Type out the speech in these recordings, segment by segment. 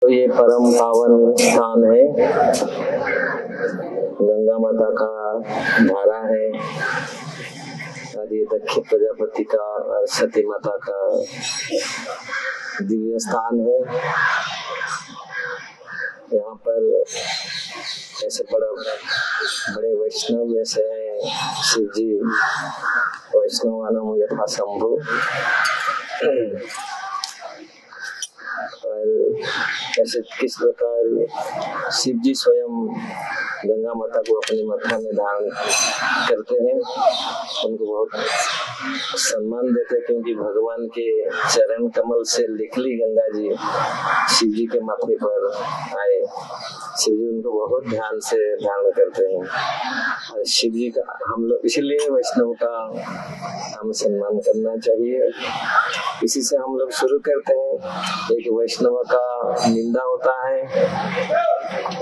तो ये परम पावन स्थान है, गंगा माता का धारा है और ये दक्ष प्रजापति का और सती माता का दिव्य स्थान है। यहाँ पर ऐसे बड़े वैष्णव जैसे हैं शिव जी, वैष्णवानम यथा शंभु। और ऐसे किस प्रकार शिव जी स्वयं गंगा माता को अपने मत्था में धारण करते हैं, उनको बहुत सम्मान देते हैं, क्योंकि भगवान के चरण कमल से निकली गंगा जी शिव जी के माथे पर आए। शिव जी उनको बहुत ध्यान से ध्यान करते हैं और शिव जी का हम लोग इसलिए वैष्णव का हम सम्मान करना चाहिए। इसी से हम लोग शुरू करते हैं। एक वैष्णव का निंदा होता है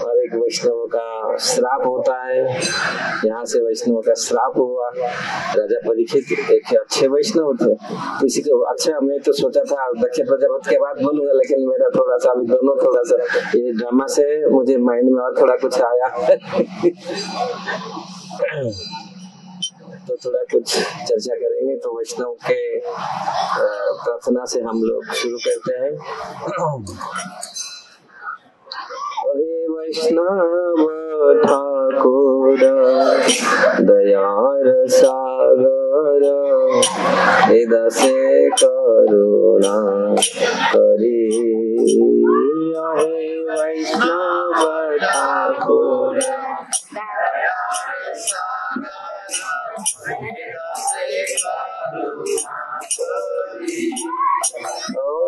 और एक वैष्णव का श्राप होता है। यहाँ से वैष्णव का श्राप हुआ। राजा परीक्षित एक अच्छे वैष्णव थे, किसी को अच्छा, मैं तो सोचा था दक्ष प्रजापति के बाद बोलूंगा, लेकिन मेरा थोड़ा सा अभी दोनों थोड़ा सा ये ड्रामा से मुझे माइंड में और थोड़ा कुछ आया तो थोड़ा कुछ चर्चा करेंगे। तो वैष्णव के प्रार्थना से हम लोग शुरू करते हैं। हे वैष्णव ठाकुर दयार सागर, हृदय से करुणा करी। हे वैष्णव ठाकुर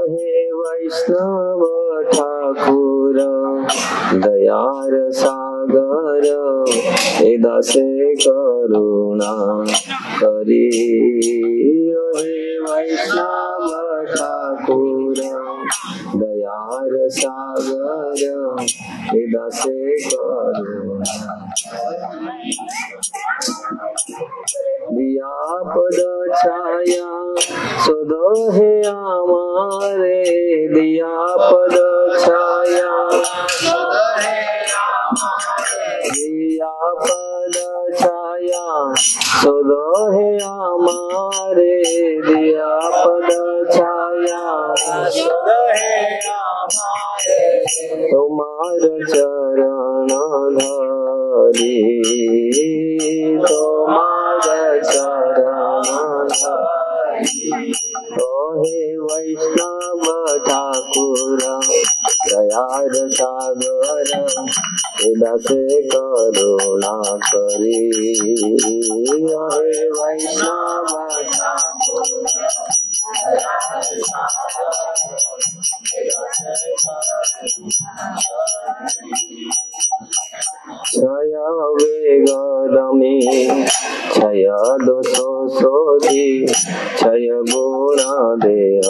हे वैष्णव ठाकुर दयार सागर, हृदय से करुणा करी। हे वैष्णव ठाकुर दयार सागर, हृदय से करुणा। दिया पद छाया सुधो है हमारे, दिया पद छाया दिया पद छाया सुधो है हमारे, दिया पद छाया तुम्हार चरण धरी, तुम्हार चरण धरी। हे वैष्णव ठाकुर दयार सागर, हृदय से करुणा करी। हे वैष्णव ठाकुर क्षय वेग रमी क्षय दोषो शोधि, क्षय गुण देह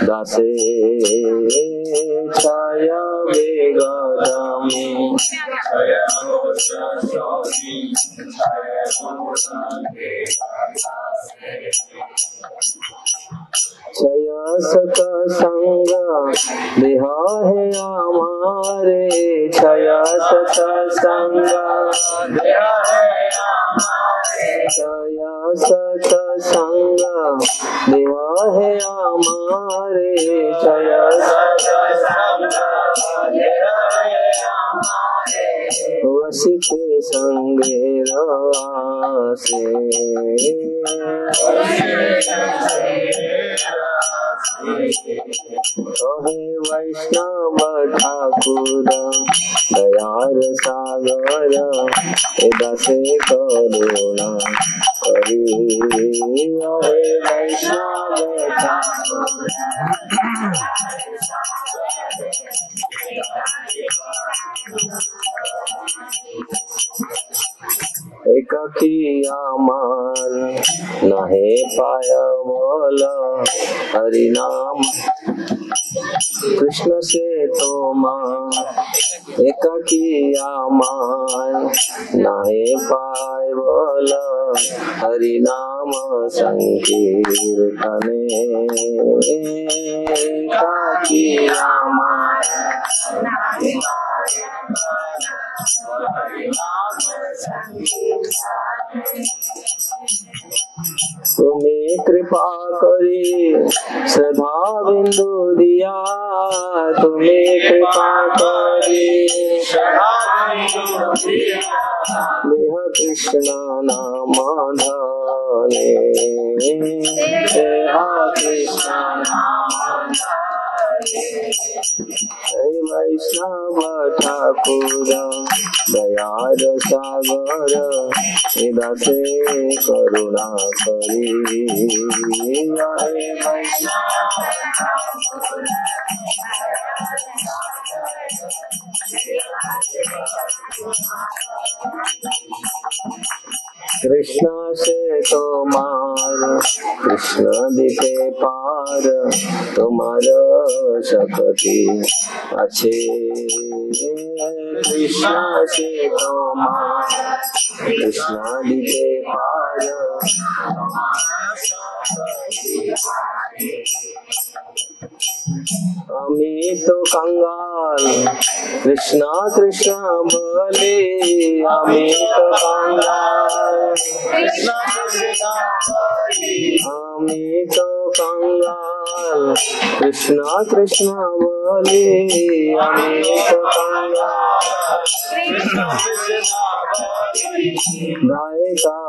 दासे। क्षय वेग रमी क्षय सत संग देह है हमारे, क्षय सत संग देह है हमारे, क्षय सत संग देह है हमारे, क्षय सत संग देह है हमारे। वसिते संगे रासे, हे वैष्णव ठाकुर दयार सागर, हृदय से करुणा करी। हे वैष्णव ठाकुर एकाकी आमान नहे पाय बोल, हरि नाम कृष्ण से तो मां। एकाकी आमान नहे पाय बोल, हरि नाम संकीर्तने। एकाकी आमान कृपा करी श्रद्धा बिंदु दिया, तुम्हें कृपा करी देह कृष्ण नाम धने, देह कृष्ण जय वैष्णव ठाकुर दयार सागर, हृदय से करुणा करी। जय वैष्णव कृष्ण से तुम्हार कृष्ण दिखे पार, तुम्हारा शक्ति अच्छे। कृष्ण से तुम्हार कृष्ण दिखे पार, हमें तो कंगाल कृष्णा कृष्णा बोले, हमें तो कंगाल हमें तो कंगाल कृष्णा कृष्णा बोले, हमें तो कंगाल दाए का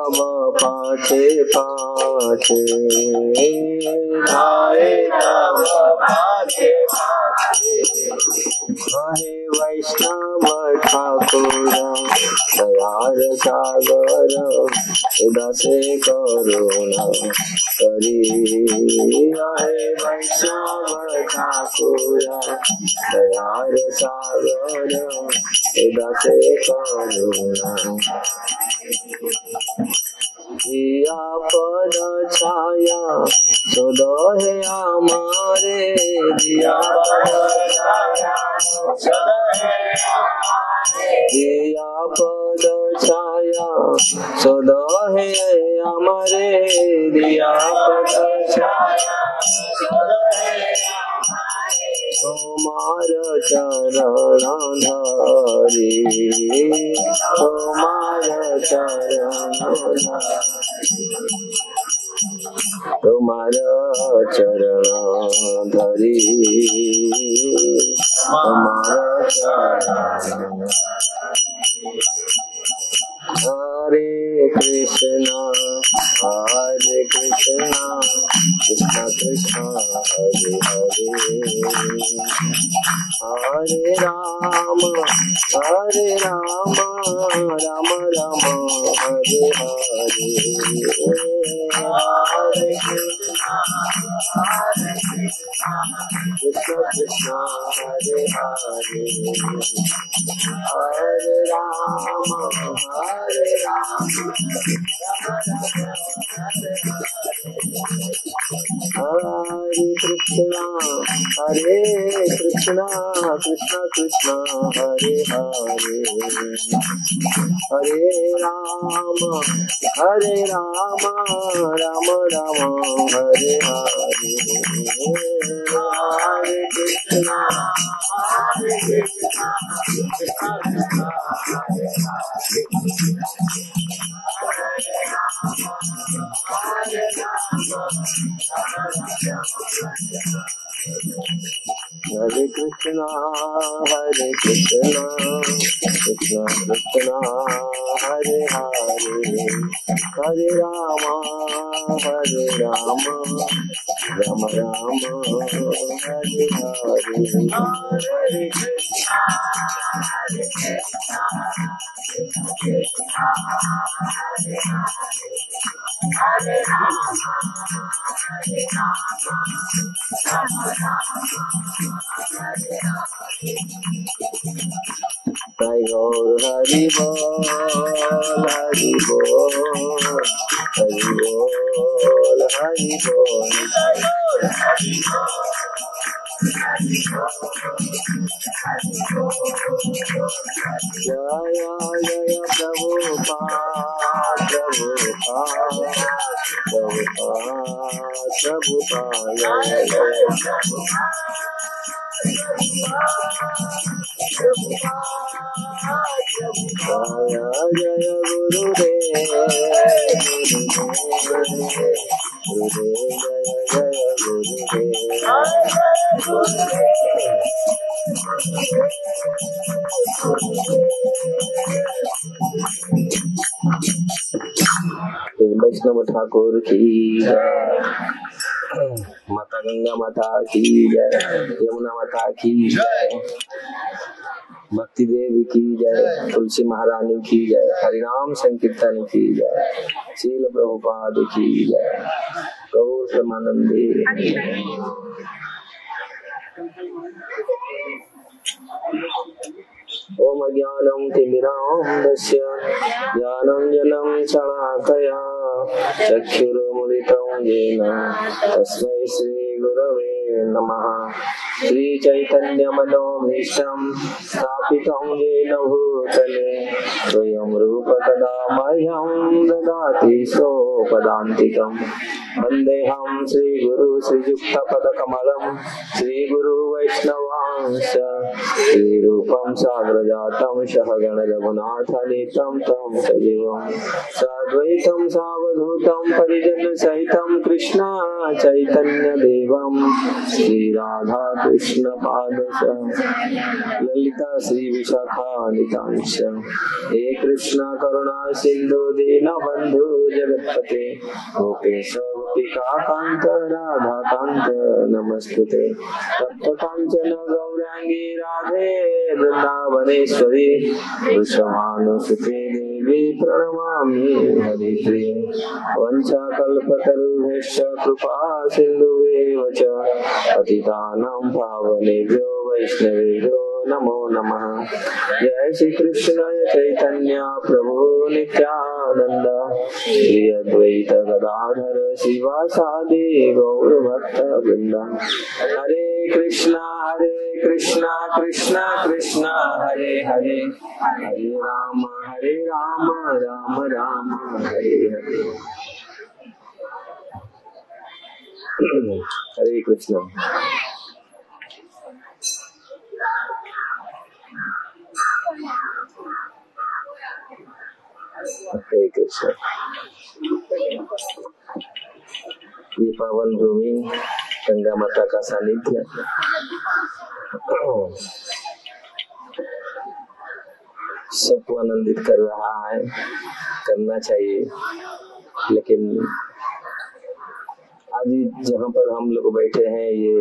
पाछे पाछे, दाए का पाछे हे वैष्णव ठाकुर दयार सागर, हृदय से करुणा करी। हे वैष्णव ठाकुर दयार सागर, हृदय से करुणा। दिया पद छाया सुदो है हमारे, दिया पद छाया दिया पद छाया सुदो है हमारे, दिया पद छाया तुम्हार चरण धरी, तुम्हार चरण तुम्हारा चरण धरी, तुम्हारा चरण। हरे कृष्णा कृष्ण कृष्ण हरे हरे, हरे राम राम राम हरे हरे, हरे कृष्ण कृष्ण हरे हरे, हरे राम हरे कृष्णा कृष्ण कृष्ण हरे हरे, हरे राम राम राम हरे हरे, हरे कृष्णा हरे कृष्णा कृष्ण कृष्ण हरे हरे, हरे राम राम राम हरे हरे, हरे गौर हरि बोल हरि बोल हरि बोल हरि बोल, जय जय प्रभुपाद प्रभुपाद जय जय गुरुदेव वैष्णव ठाकुर की जय, माता गंगा माता की जय, यमुना माता की जय, भक्ति देवी की जय, तुलसी महारानी की जय, हरिनाम संकीर्तन की जय, शील प्रभुपाद की जय, गौर प्रेमानंदे। ओम ज्ञानं तिमिरान्धस्य ज्ञानाञ्जनं शलाकया चक्षुरुन्मिलितं येन तस्मै श्रीगुरवे नमः। श्रीचैतन्यमनोभीष्टं स्थापितं येन भूतले स्वयं रूप कदा मह्यं ददाति स्वपदान्तिकम्। वन्देऽहं श्रीगुरु श्रीयुक्तपदकमलं श्रीगुरु वैष्णवांश श्रीरूपं साग्रजातं सहगण रघुनाथानीतं तं सजीवं साद्वैतं सावधूतं परिजन सहितं कृष्ण चैतन्य देवं श्रीराधा कृष्ण पादसं ललिता श्री विशाखानितांश हे कृष्ण करुणा सिंधु दीनबंधु जगत्पते गोपेश गोपिका कांत राधा कांत नमस्तुते तप्त कांचन गौरांगी राधे वृंदावनेश्वरी वृषभानुसुते देवी प्रणमामि हरिप्रिये वंशाकल्पतरुभ्यश्च कृपा सिन्धुभ्येव च पतितानां पावनेभ्यो वैष्णवेभ्यो नमो नमः। जय श्री कृष्ण चैतन्य प्रभु नित्यानंद श्री अद्वैत गदाधर शिवासादि गौर भक्त वृंद। हरे कृष्णा कृष्णा कृष्णा हरे हरे, हरे राम राम राम हरे हरे। हरे कृष्ण। हरे कृष्ण। ये पावन भूमि गंगा माता का सानिध्य सबको आनंदित कर रहा है, करना चाहिए। लेकिन आज जहाँ पर हम लोग बैठे हैं ये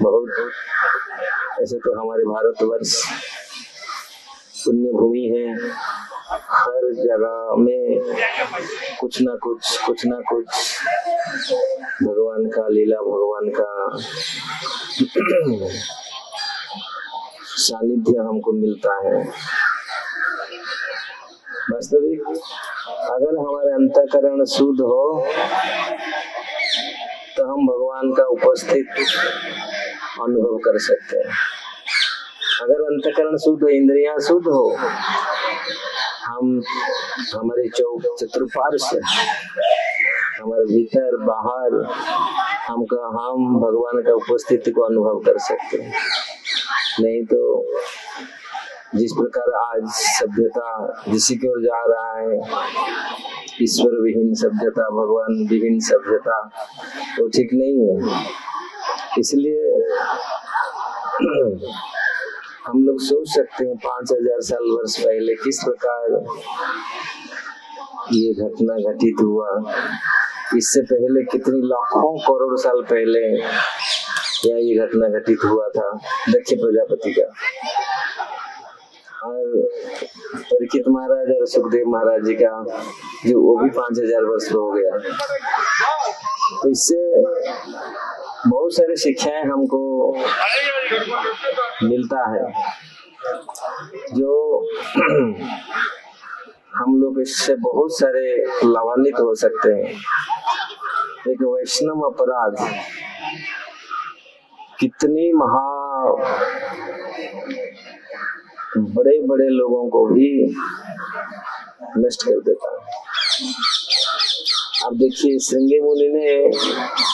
बहुत, ऐसे तो हमारे भारतवर्ष पुण्य भूमि है। हर जगह में कुछ ना कुछ भगवान का लीला, भगवान का सानिध्य हमको मिलता है। वास्तविक अगर हमारे अंतःकरण शुद्ध हो तो हम भगवान का उपस्थित अनुभव कर सकते हैं। अगर अंतःकरण शुद्ध, इंद्रियां शुद्ध हो, हम हमारे चतुर्पार्श्व, हमारे भीतर बाहर हम भगवान का उपस्थिति को अनुभव कर सकते हैं। नहीं तो जिस प्रकार आज सभ्यता जिसी की ओर जा रहा है, ईश्वर विहीन सभ्यता, भगवान विहीन सभ्यता, तो ठीक नहीं है। इसलिए हम लोग सोच सकते हैं 5000 साल वर्ष पहले किस प्रकार ये घटना घटित हुआ। इससे पहले कितनी लाखों करोड़ साल पहले या ये घटना घटित हुआ था दक्ष प्रजापति का। और परीक्षित महाराज और सुखदेव महाराज जी का जो वो भी 5000 वर्ष हो गया। तो इससे बहुत सारी शिक्षाएं हमको मिलता है जो हम लोग इससे बहुत सारे लाभान्वित हो सकते हैं। एक वैष्णव अपराध कितनी बड़े बड़े लोगों को भी नष्ट कर देता है। अब देखिए, श्रृंगी मुनि ने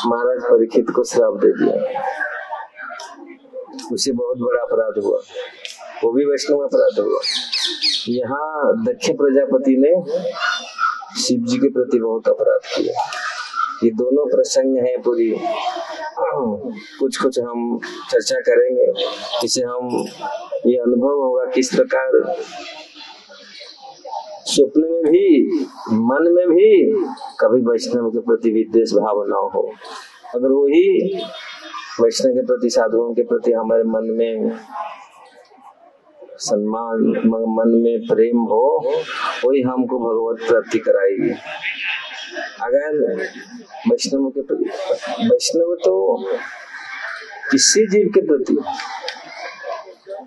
महाराज परीक्षित को श्राप दे दिया, उसे बहुत बड़ा अपराध हुआ, वो भी वैष्णव अपराध हुआ। यहाँ दक्ष प्रजापति ने शिव जी के प्रति बहुत अपराध किया। ये दोनों प्रसंग हैं पूरी कुछ कुछ हम चर्चा करेंगे, जिससे हम ये अनुभव होगा किस प्रकार स्वप्न में भी, मन में भी कभी वैष्णव के प्रति विद्वेष भाव न हो। अगर वही वैष्णव के प्रति, साधुओं के प्रति हमारे मन में सम्मान, मन में प्रेम हो, वही हमको भगवत प्राप्ति कराएगी। अगर वैष्णव के प्रति, वैष्णव तो किसी जीव के प्रति,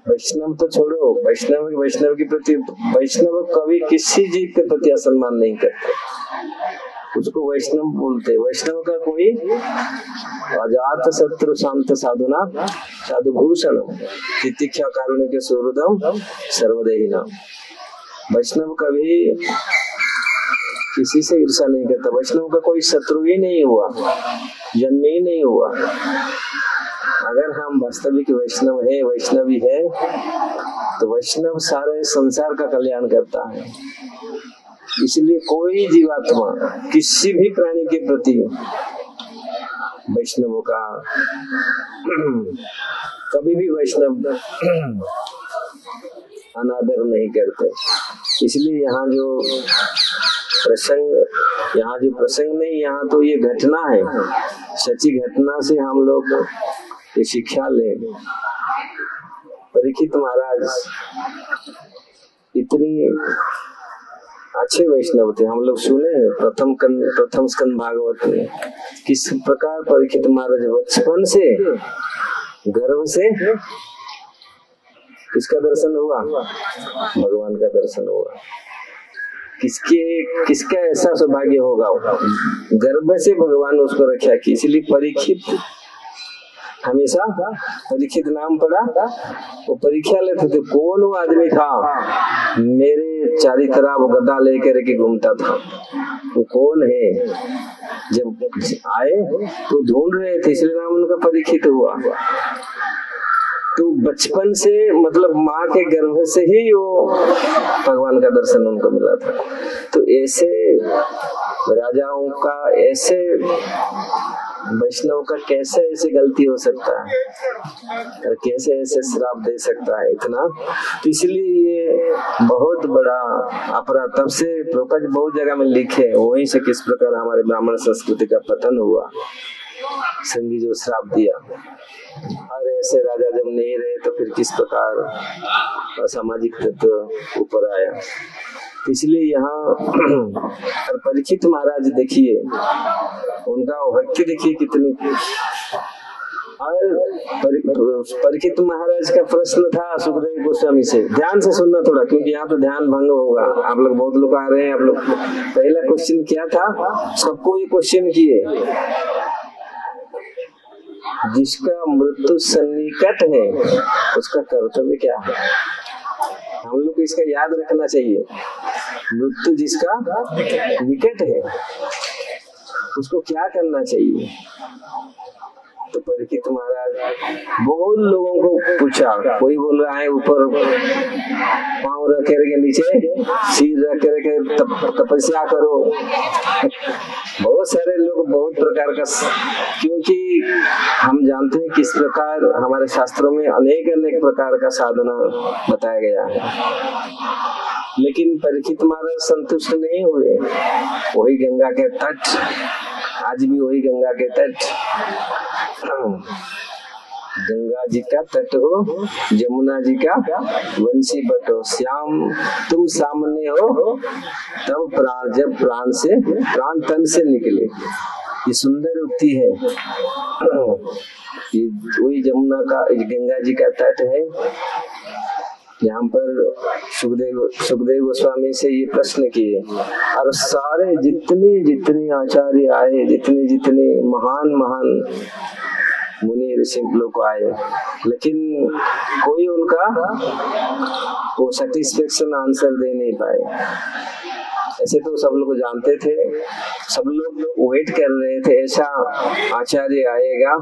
वैष्णव तो छोड़ो, वैष्णव के प्रति, वैष्णव कभी किसी जीव के प्रति असम्मान नहीं करते, उसको वैष्णव बोलते। वैष्णव का कोई अजात शत्रु शांत साधुना साधुभूषण तितिक्षा कारुण्य के सुहृदम सर्वदेहिना। वैष्णव कभी किसी से ईर्षा नहीं करता, वैष्णव का कोई शत्रु ही नहीं हुआ, जन्म ही नहीं हुआ। अगर हम वास्तविक वैष्णव है, वैष्णवी है, तो वैष्णव सारे संसार का कल्याण करता है। इसलिए कोई जीवात्मा किसी भी प्राणी के प्रति वैष्णव का कभी भी वैष्णव अनादर नहीं करते। इसलिए यहाँ जो प्रसंग नहीं, यहाँ तो ये घटना है, सच्ची घटना से हम लोग ये शिक्षा ले। परीक्षित महाराज इतनी अच्छे वैष्णव थे, हम लोग सुने प्रथम स्कंद भागवत में किस प्रकार परीक्षित महाराज बचपन से गर्भ से किसका दर्शन हुआ, भगवान का दर्शन हुआ। किसका ऐसा सौभाग्य होगा, गर्भ से भगवान ने उसको रक्षा की। इसलिए परीक्षित हमेशा, परीक्षित नाम पड़ा, वो परीक्षा लेते थे कौन वो आदमी था मेरे चारी तरफ गदा लेकर के घूमता था, वो कौन है। जब आए तो ढूंढ रहे थे, इसलिए नाम उनका परीक्षित हुआ। तो बचपन से, मतलब माँ के गर्भ से ही वो भगवान का दर्शन उनको मिला था। तो ऐसे राजाओं का, ऐसे वैष्णव का कैसे ऐसे गलती हो सकता है और कैसे ऐसे श्राप दे सकता है इतना। तो इसलिए ये बहुत बड़ा अपराध। तब से प्रभुपाद बहुत जगह में लिखे, वहीं से किस प्रकार हमारे ब्राह्मण संस्कृति का पतन हुआ, संगी जो श्राप दिया। और ऐसे राजा जब नहीं रहे तो फिर किस प्रकार असामाजिक तत्व ऊपर आया। इसलिए यहाँ परीक्षित महाराज देखिए, उनका भक्ति देखिए कितनी। और परीक्षित महाराज का प्रश्न था सुखदेव गोस्वामी से, ध्यान से सुनना थोड़ा, क्योंकि यहाँ तो ध्यान भंग होगा। आप लोग बहुत लोग आ रहे हैं, आप लोग पहला क्वेश्चन क्या था, सबको ये क्वेश्चन किए, जिसका मृत्यु सन्निकट है उसका कर्तव्य क्या है। हम लोग को इसका याद रखना चाहिए। मृत्यु जिसका निकट है उसको क्या करना चाहिए। तो परीक्षित महाराज बहुत लोगों को पूछा, कोई बोल रहा है ऊपर पांव रखे रखे नीचे सिर रखे रखे तपस्या करो। बहुत सारे लोग बहुत प्रकार का, क्योंकि हम जानते हैं किस प्रकार हमारे शास्त्रों में अनेक प्रकार का साधना बताया गया है। लेकिन परीक्षित महाराज संतुष्ट नहीं हुए। वही गंगा के तट, आज भी वही गंगा के तट, गंगा जी का तट हो, जमुना जी का वंशी बट हो, श्याम तुम सामने हो तब प्राण, जब प्राण से प्राण तन से निकले। ये सुंदर उक्ति है। ये वही जमुना का, गंगा जी का तट है। यहाँ पर सुखदेव गोस्वामी से ये प्रश्न किए, और सारे जितने आचार्य आए, जितने महान मुनि ऋषि लोग आए, लेकिन कोई उनका वो सेटिस्फेक्शन आंसर दे नहीं पाए। ऐसे तो सब लोग जानते थे, सब लोग वेट कर रहे थे ऐसा आचार्य आएगा।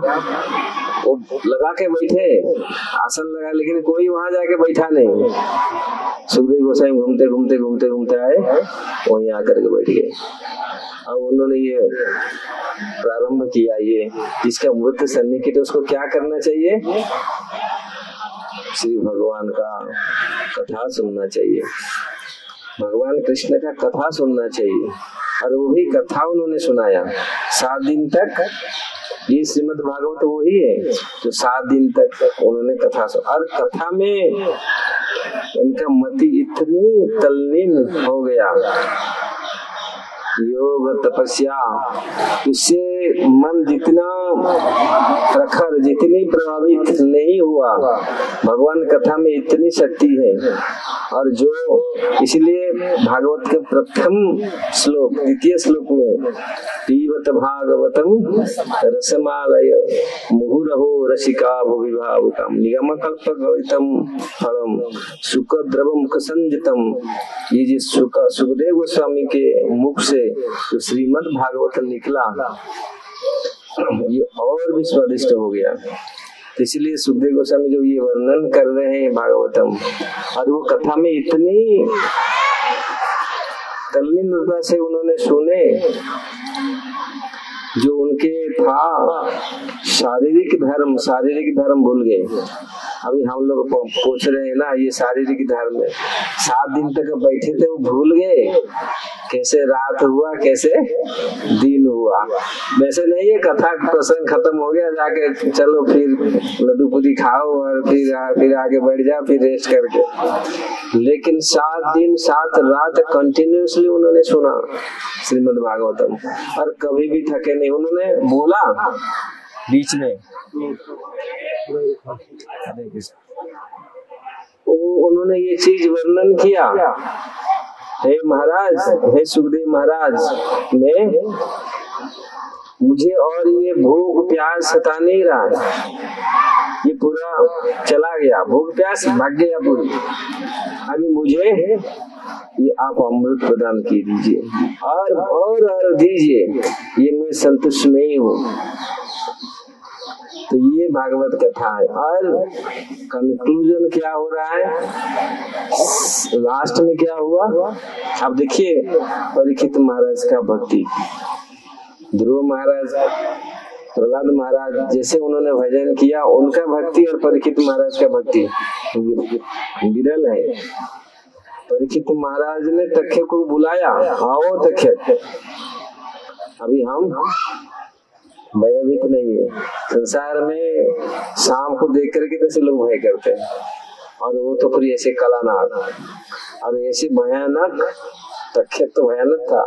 वो लगा के बैठे, आसन लगा, लेकिन कोई वहां जाके बैठा नहीं। सुखदेव गोसाई घूमते आए, वहीं आकर के बैठ गए। और उन्होंने ये प्रारंभ किया, ये जिसका मृत्यु सन्निकट है उसको क्या करना चाहिए? श्री भगवान का कथा सुनना चाहिए, भगवान कृष्ण का कथा सुनना चाहिए। और वो भी कथा उन्होंने सुनाया 7 दिन तक। ये श्रीमद् भागवत वही है जो 7 दिन तक उन्होंने कथा सुना। और कथा में इनका मति इतनी तल्लीन हो गया, योग तपस्या, इससे मन जितना प्रखर, जितनी प्रभावित नहीं हुआ, भगवान कथा में इतनी शक्ति है। और जो इसलिए भागवत के प्रथम श्लोक, द्वितीय श्लोक में पीबत भागवतम रसमालय मुहुरहो रसिका भुवि भावुकम निगम कल्पकवितम फलम सुखद्रवम कसंजितम। ये जिस सुखदेव गोस्वामी के मुख से जो श्रीमद् भागवत निकला, ये और भी स्वादिष्ट हो गया। तो इसलिए सुखदेव गोस्वामी जो ये वर्णन कर रहे हैं भागवतम, और वो कथा में इतनी तल्लीनता से उन्होंने सुने, जो उनके था शारीरिक धर्म भूल गए। अभी हम लोग पूछ रहे हैं ना, ये शारीरिक धर्म 7 दिन तक बैठे थे, वो भूल गए कैसे रात हुआ, कैसे दिन हुआ। वैसे नहीं है, कथा प्रसंग खत्म हो गया, जाके चलो फिर लड्डू पूरी खाओ और फिर आगे बढ़ जाओ, फिर रेस्ट करके। लेकिन 7 दिन 7 रात कंटिन्यूअसली उन्होंने सुना श्रीमद् भागवतम, और कभी भी थके नहीं। उन्होंने बोला बीच में, उन्होंने ये चीज वर्णन किया, हे महाराज, हे सुखदेव महाराज, मुझे और ये भूख प्यास सता नहीं रहा, ये पूरा चला गया, भूख प्यास भाग गया पूरी। अभी मुझे ये आप अमृत प्रदान की दीजिए और दीजिए, ये मैं संतुष्ट नहीं हूँ। तो ये भागवत कथा है। और कंक्लूजन क्या हो रहा है, लास्ट में क्या हुआ, अब देखिए परीक्षित महाराज का भक्ति, ध्रुव महाराज, प्रहलाद महाराज जैसे उन्होंने भजन किया, उनका भक्ति और परीक्षित महाराज का भक्ति विरल है। परीक्षित महाराज ने तक्षक को बुलाया, आओ तक्षक, अभी हम भयभीत नहीं है। संसार में सांप को देख करके कैसे लोग भय करते हैं, और वो तो फिर ऐसे कलानाग और ऐसे भयानक, तक्षक तो भयानक था,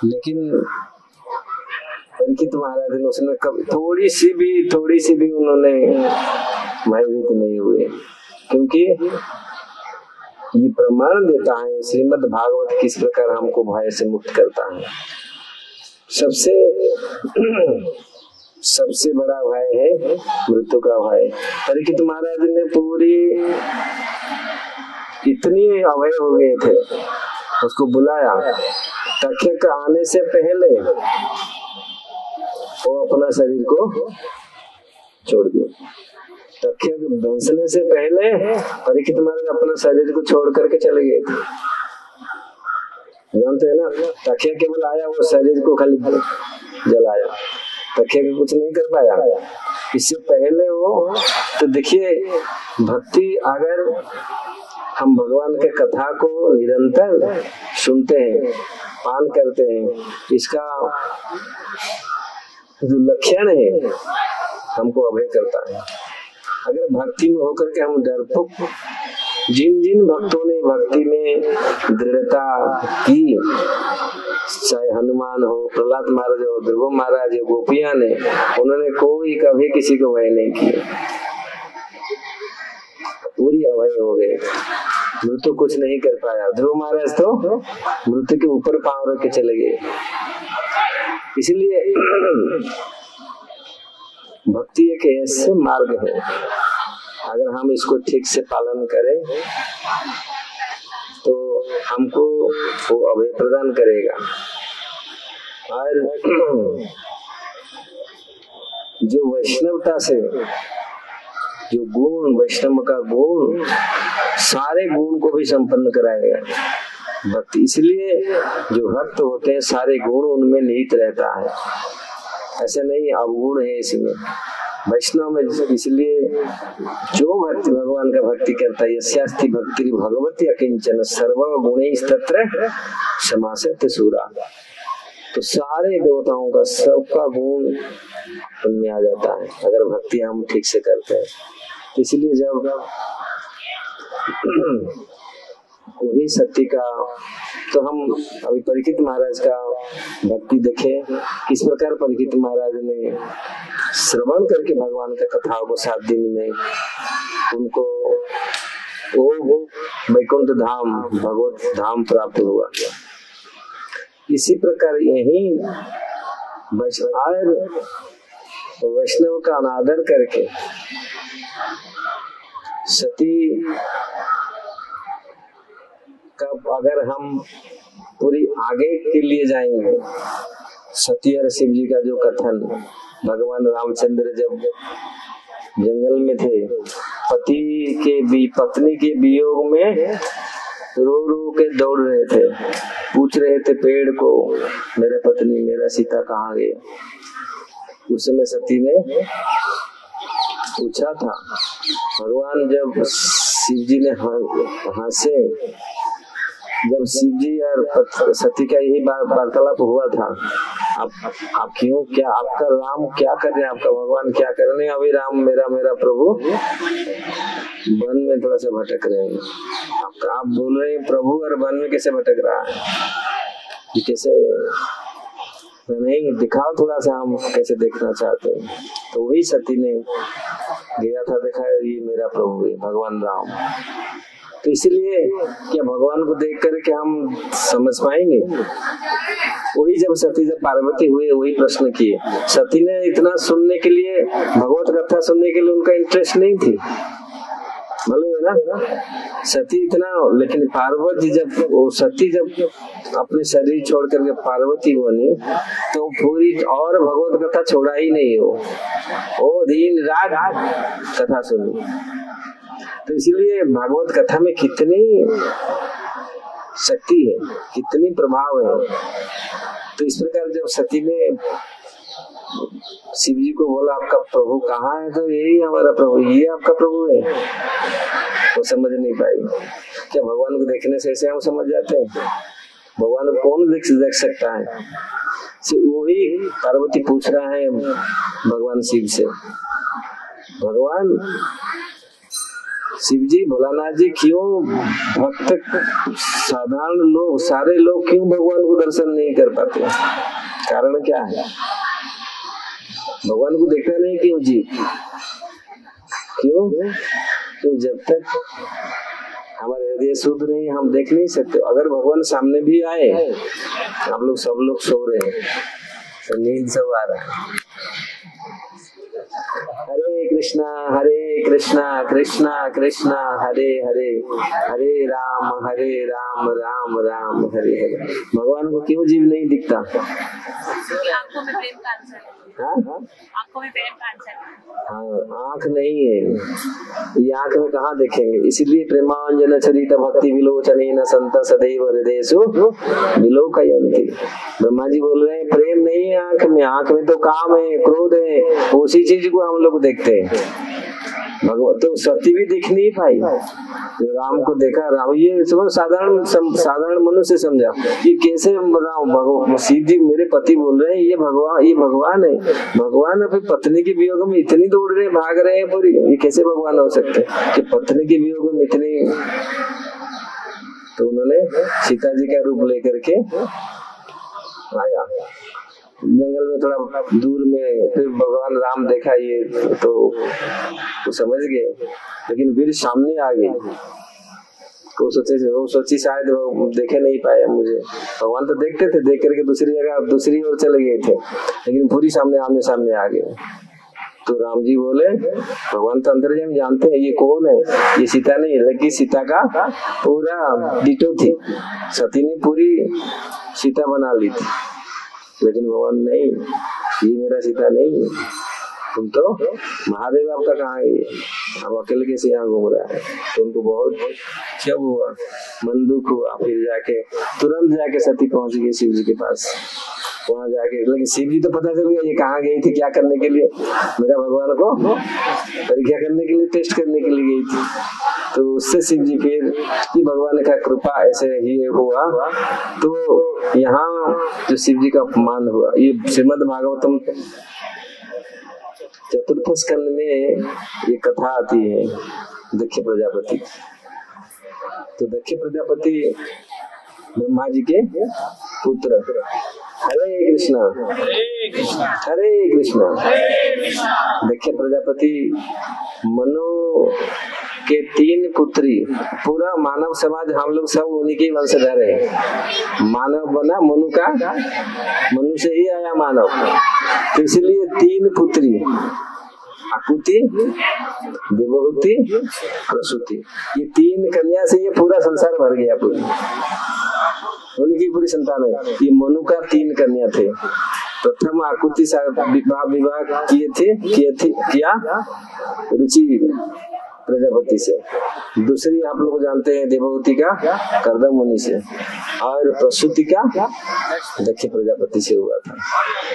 लेकिन परीक्षित महाराज ने उसने कभी थोड़ी सी भी उन्होंने भयभीत नहीं हुए, क्योंकि ये प्रमाण देता है श्रीमद् भागवत किस प्रकार हमको भय से मुक्त करता है। सबसे बड़ा भय है मृत्यु का भय। परीक्षित महाराज ने पूरी इतनी अभय हो गए थे, उसको बुलाया, तक्षक आने से पहले वो अपना शरीर को छोड़ दिया। तक्षक दंसने से पहले परीक्षित महाराज अपना शरीर को छोड़ करके चले गए थे। जानते हैं ना, तक्षक केवल आया, वो शरीर को खाली जलाया, तक्षक कुछ नहीं कर पाया। इससे पहले वो, तो देखिए भक्ति, अगर हम भगवान के कथा को निरंतर सुनते हैं, पान करते हैं, इसका जो लक्षण है हमको अभय करता है। अगर भक्ति में होकर के हम डरपोक, जिन भक्तों ने भक्ति में दृढ़ता की, चाहे हनुमान हो, प्रहलाद महाराज हो, ध्रुव महाराज हो, गोपियां ने, उन्होंने कोई कभी किसी को भय नहीं किया, पूरी अभय हो गए। मृत्यु कुछ नहीं कर पाया। ध्रुव महाराज तो मृत्यु के ऊपर पांव रख के चले गए। इसलिए भक्ति एक ऐसे मार्ग है, अगर हम इसको ठीक से पालन करें तो हमको वो अभय प्रदान करेगा। और जो वैष्णवता से जो गुण, वैष्णव का गुण सारे गुण को भी संपन्न कराएगा। भक्ति। इसलिए जो भक्त होते हैं सारे गुण उनमें निहित रहता है, ऐसे नहीं अवगुण है इसमें। वैष्णव में इसलिए जो भक्ति भगवान का भक्ति करता है, यस्यास्ति भक्ति भगवती अकिंचन सर्व गुणे तत्र समासते सूरा, तो सारे देवताओं का सबका गुण उनमें आ जाता है अगर भक्ति हम ठीक से करते हैं। तो इसलिए जब वही सत्य का, तो हम अभी परीक्षित महाराज का भक्ति देखे, किस प्रकार परीक्षित महाराज ने श्रवण करके भगवान का कथाओं को 7 दिन में उनको वो वैकुंठ धाम भगवत धाम प्राप्त हुआ। इसी प्रकार यही वैष्णव का अनादर करके सती कब अगर हम पूरी आगे के लिए जाएंगे, सती और शिव जी का जो कथन, भगवान रामचंद्र जब जंगल में थे, पत्नी के वियोग में रो रो के दौड़ रहे थे, पूछ रहे थे पेड़ को, मेरा पत्नी मेरा सीता कहाँ गया। उस समय सती ने पूछा था, भगवान जब शिव जी ने हंसे, जब शिव जी और सती का यही वार्तालाप हुआ था, आप क्यों, क्या आपका राम क्या कर रहे हैं, आपका भगवान क्या कर रहे हैं, अभी राम मेरा प्रभु वन में थोड़ा सा भटक रहे हैं, आप बोल रहे हैं प्रभु और वन में कैसे भटक रहा है, ये कैसे, नहीं दिखाओ थोड़ा सा, हम कैसे देखना चाहते हैं। तो वही सती ने गया था, देखा ये मेरा प्रभु है भगवान राम। तो इसलिए क्या भगवान को देख करके हम समझ पाएंगे? वही जब पार्वती हुए वही प्रश्न किए। सती ने इतना सुनने के लिए, भगवत कथा सुनने के लिए उनका इंटरेस्ट नहीं थी, मालूम है ना, सती इतना, लेकिन पार्वती सती जब अपने शरीर छोड़ करके पार्वती बनी तो पूरी और भगवत कथा छोड़ा ही नहीं, वो दिन रात कथा सुनी। तो इसलिए भागवत कथा में कितनी शक्ति है, कितनी प्रभाव है। तो इस प्रकार जब सती ने शिव जी को बोला आपका प्रभु कहाँ है, तो यही हमारा प्रभु, ये आपका प्रभु है, वो समझ नहीं पाई। क्या भगवान को देखने से ऐसे हम समझ जाते हैं? भगवान को कौन देख सकता है? वही पार्वती पूछ रहा है भगवान शिव से, भगवान शिव जी भोलानाथ जी क्यों भक्त साधारण लोग, सारे लोग क्यों भगवान को दर्शन नहीं कर पाते, कारण क्या है? भगवान को देखना नहीं क्यों जी? क्यों? तो जब तक हमारे हृदय शुद्ध नहीं, हम देख नहीं सकते। अगर भगवान सामने भी आए, हम लोग सब लोग सो रहे हैं तो नींद सब आ रहा है, हरे कृष्णा कृष्णा कृष्णा हरे हरे, हरे राम राम राम हरे हरे। भगवान को क्यों जीव नहीं दिखता? आंखों में प्रेम का आंसर है। आंखों में प्रेम का आंसर है। हाँ, आंख नहीं है, ये आंख में कहाँ देखेंगे? इसीलिए प्रेमांजन चरित भक्ति विलोचन संत सदैव हृदयेषु विलोकयन्ति। ब्रह्मा जी बोल रहे हैं प्रेम नहीं है आंख में तो काम है, क्रोध है, उसी चीज को हम लोग देखते हैं। भगवान तो सती भी दिख नहीं पाई, राम को देखा, राम ये साधारण मनुष्य समझा कि कैसे राम सीधी मेरे पति बोल रहे हैं ये भगवान है, भगवान अपनी पत्नी के वियोग में इतनी दौड़ रहे भाग रहे हैं पूरी, ये कैसे भगवान हो सकते कि पत्नी के वियोग में इतनी। तो उन्होंने सीता जी का रूप लेकर के आया जंगल में, थोड़ा दूर में, फिर भगवान राम देखा ये तो समझ गए, लेकिन फिर सामने आ गए। वो सोची शायद वो देखे नहीं पाए मुझे, भगवान तो देखते थे, देख करके दूसरी जगह दूसरी ओर चले गए थे, लेकिन पूरी आमने सामने आ गए। तो राम जी बोले भगवान तो अंदर जब जानते हैं ये कौन है, ये सीता नहीं है, लेकिन सीता का पूरा डिटो थी, सती ने पूरी सीता बना ली थी, लेकिन भगवान नहीं, ये मेरा सीता नहीं, तुम तो महादेव आपका कहाँ है। अब अकेले कैसे यहाँ घूम रहा है। तो उनको बहुत जब हुआ, मन दुख हुआ, फिर जाके तुरंत जाके सती पहुंच गई शिव जी के पास। वहां जाके, लेकिन शिव जी तो पता चल गया ये कहाँ गई थी, क्या करने के लिए, मेरा भगवान को परीक्षा करने के लिए, टेस्ट करने के लिए गई थी। तो उससे शिव जी फिर कि भगवान का कृपा ऐसे ही हुआ। तो यहाँ जो शिव जी का अपमान हुआ, ये श्रीमद् भागवतम चतुर्थ स्कंद में ये कथा आती है दक्ष प्रजापति। तो दक्ष प्रजापति ब्रह्मा जी के पुत्र। हरे कृष्णा हरे कृष्णा। दक्ष प्रजापति मनु के 3 पुत्री, पूरा मानव समाज हम लोग सब उन्हीं के वंशधर है। मानव बना मनु का, मनु से ही आया मानव। तो इसलिए 3 पुत्री, आकुति, देवहूति, प्रसूति, ये 3 कन्या से ये पूरा संसार भर गया। पूरी उनकी पूरी संतान है। ये मनु का 3 कन्या थे। प्रथम आकुति से विवाह किया रुचि प्रजापति से। दूसरी आप लोग जानते हैं देवहूति का कर्दम मुनि से, और प्रसूति का दक्ष प्रजापति से हुआ था।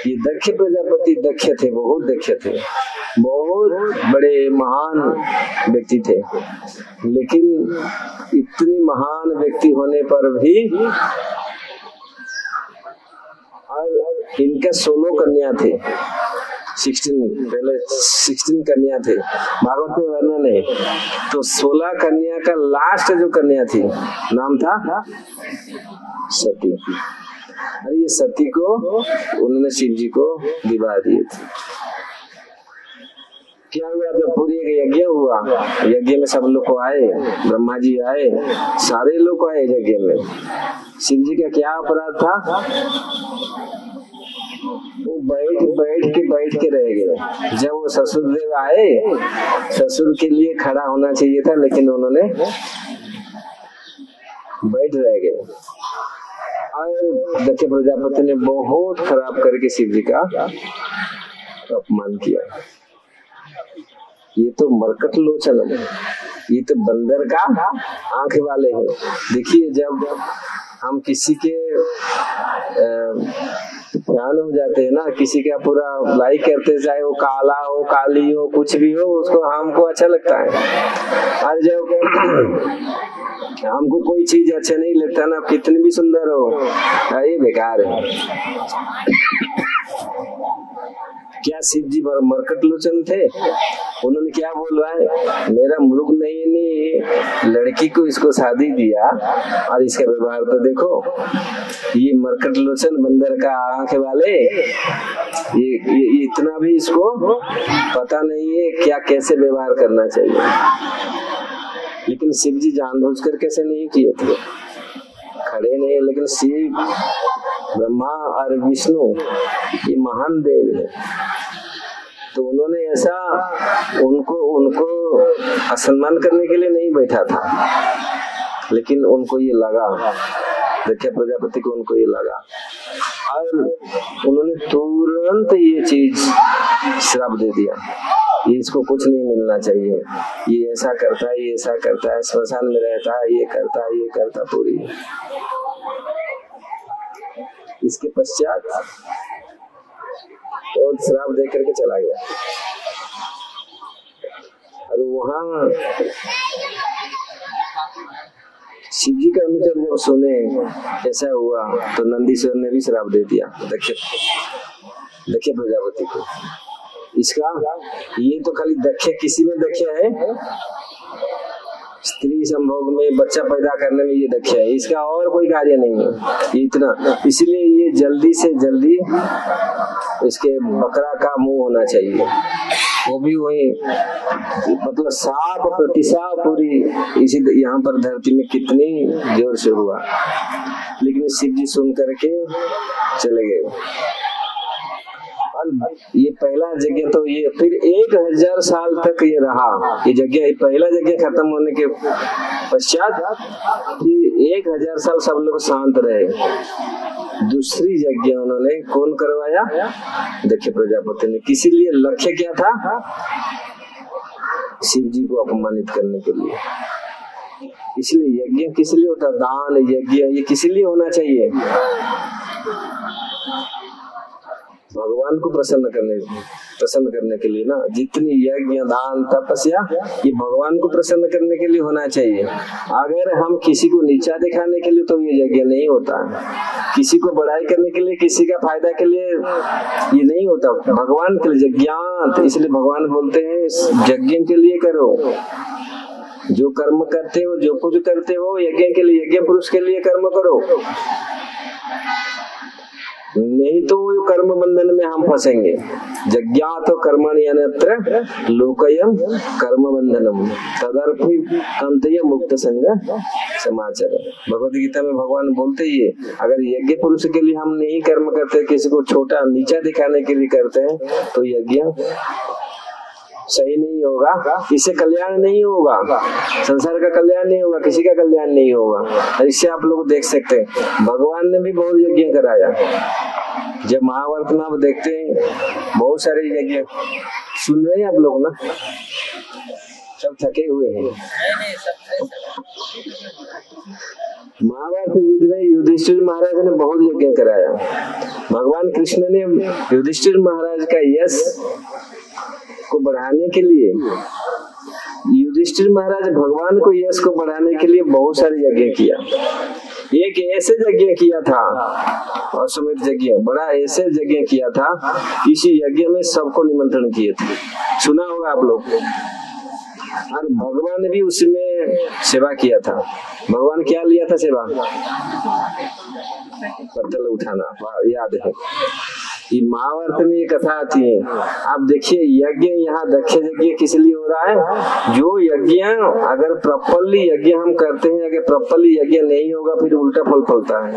ये दक्ष प्रजापति दक्ष थे, बहुत दक्ष थे, बहुत बड़े महान व्यक्ति थे। लेकिन इतनी महान व्यक्ति होने पर भी, और इनके 16 कन्या थे, 16 कन्या थे, भागवत में वर्णन है। तो 16 कन्या का लास्ट जो कन्या थी नाम था सती। अरे ये सती को उन्होंने शिव जी को विवाह दिए थे। क्या हुआ, जब पूरी एक यज्ञ हुआ, यज्ञ में सब लोग को आए, ब्रह्मा जी आए, सारे लोग आए यज्ञ में। शिव जी का क्या अपराध था, वो बैठ के रह गए। जब वो ससुर देव आए, ससुर के लिए खड़ा होना चाहिए था, लेकिन उन्होंने बैठ रह गए। और दक्ष प्रजापति ने बहुत खराब करके शिव जी का अपमान किया। ये तो मरकट लोचन है, ये तो बंदर का आंख वाले हैं। देखिए जब हम किसी के फैन हो जाते हैं ना, किसी का पूरा लाइक करते हैं, चाहे वो काला हो, काली हो, कुछ भी हो, उसको हमको अच्छा लगता है। और जब हमको कोई चीज अच्छा नहीं लगता ना, कितनी भी सुंदर हो, ये बेकार है। क्या शिव जी मरकट लोचन थे? उन्होंने क्या बोला है, मेरा मृग नहीं लड़की को इसको शादी दिया, और इसका व्यवहार तो देखो, ये मरकट लोचन बंदर का आंख वाले, ये इतना भी इसको पता नहीं है क्या कैसे व्यवहार करना चाहिए। लेकिन शिव जी जानबूझकर कैसे नहीं किए थे, खड़े नहीं। लेकिन शिव, ब्रह्मा और विष्णु ये महान देव है, तो उन्होंने ऐसा उनको असम्मान करने के लिए नहीं बैठा था, लेकिन उनको ये लगा, दक्ष प्रजापति को उनको ये लगा, और उन्होंने तुरंत ये चीज श्राप दे दिया, ये इसको कुछ नहीं मिलना चाहिए, ये ऐसा करता है, ये ऐसा करता है, स्मशान में रहता है, ये करता पूरी। इसके पश्चात और श्राप दे करके चला गया। और वहां शिव जी का अनुचर जब सुने ऐसा हुआ, तो नंदीश्वर ने भी श्राप दे दिया दक्ष प्रजापति को। इसका ये तो खाली दक्ष, किसी में दक्ष है, स्त्री संभोग में, बच्चा पैदा करने में ये दक्ष है, इसका और कोई कार्य नहीं है इतना। इसलिए ये जल्दी से जल्दी इसके बकरा का मुंह होना चाहिए, वो भी वही, मतलब साफ प्रतिसाप पूरी इसी यहाँ पर धरती में कितनी जोर से हुआ। लेकिन शिव जी सुन करके चले गए। ये पहला यज्ञ तो ये फिर 1000 साल तक ये रहा, ये यज्ञ, पहला यज्ञ खत्म होने के पश्चात फिर 1000 साल सब लोग शांत रहे। दूसरी यज्ञ उन्होंने कौन करवाया? दक्ष प्रजापति ने। किसी लिए लक्ष्य क्या था? शिव जी को अपमानित करने के लिए। इसलिए यज्ञ किस लिए होता है? दान यज्ञ ये किस लिए होना चाहिए? भगवान को प्रसन्न करने के लिए ना। जितनी यज्ञ दान तपस्या ये भगवान को प्रसन्न करने के लिए होना चाहिए। अगर हम किसी को नीचा दिखाने के लिए तो ये यज्ञ नहीं होता है। किसी को बड़ाई करने के लिए, किसी का फायदा के लिए ये नहीं होता। भगवान के लिए यज्ञांत, इसलिए भगवान बोलते हैं यज्ञ के लिए करो। जो कर्म करते हो, जो कुछ करते हो यज्ञ के लिए, यज्ञ पुरुष के लिए कर्म करो, नहीं तो कर्म बंधन में हम फंसेंगे। यज्ञात कर्मणि अन्यत्र लोकयम कर्म बंधनम तदर्पि कंतय मुक्त संग समाचार। भगवद गीता में भगवान बोलते ही है, अगर यज्ञ पुरुष के लिए हम नहीं कर्म करते, किसी को छोटा नीचा दिखाने के लिए करते हैं, तो यज्ञ सही नहीं होगा, इससे कल्याण नहीं होगा, संसार का कल्याण नहीं होगा, किसी का कल्याण नहीं होगा। इससे आप लोग देख सकते हैं भगवान ने भी बहुत यज्ञ कराया। जब महाभारत में आप देखते हैं बहुत सारे यज्ञ, सुन रहे हैं आप लोग ना, सब थके हुए हैं। महाभारत युद्ध में युधिष्ठिर महाराज ने बहुत यज्ञ कराया। भगवान कृष्ण ने युधिष्ठिर महाराज का यश को बढ़ाने के लिए, युधिष्ठिर महाराज भगवान को यश को बढ़ाने के लिए बहुत सारे यज्ञ किया। एक ऐसे यज्ञ किया था, अश्वमेध यज्ञ, बड़ा ऐसे यज्ञ किया था, इसी यज्ञ में सबको निमंत्रण किए थे, सुना होगा आप लोग। और भगवान ने भी उसमें सेवा किया था। भगवान क्या लिया था सेवा? पत्तल उठाना, याद है। ये महाभारत में ये कथा आती है। आप देखिए यज्ञ, यहाँ दक्ष यज्ञ किस लिए हो रहा है? जो यज्ञ अगर प्रॉपर्ली यज्ञ हम करते हैं, अगर प्रॉपर्ली यज्ञ नहीं होगा फिर उल्टा फल फलता है।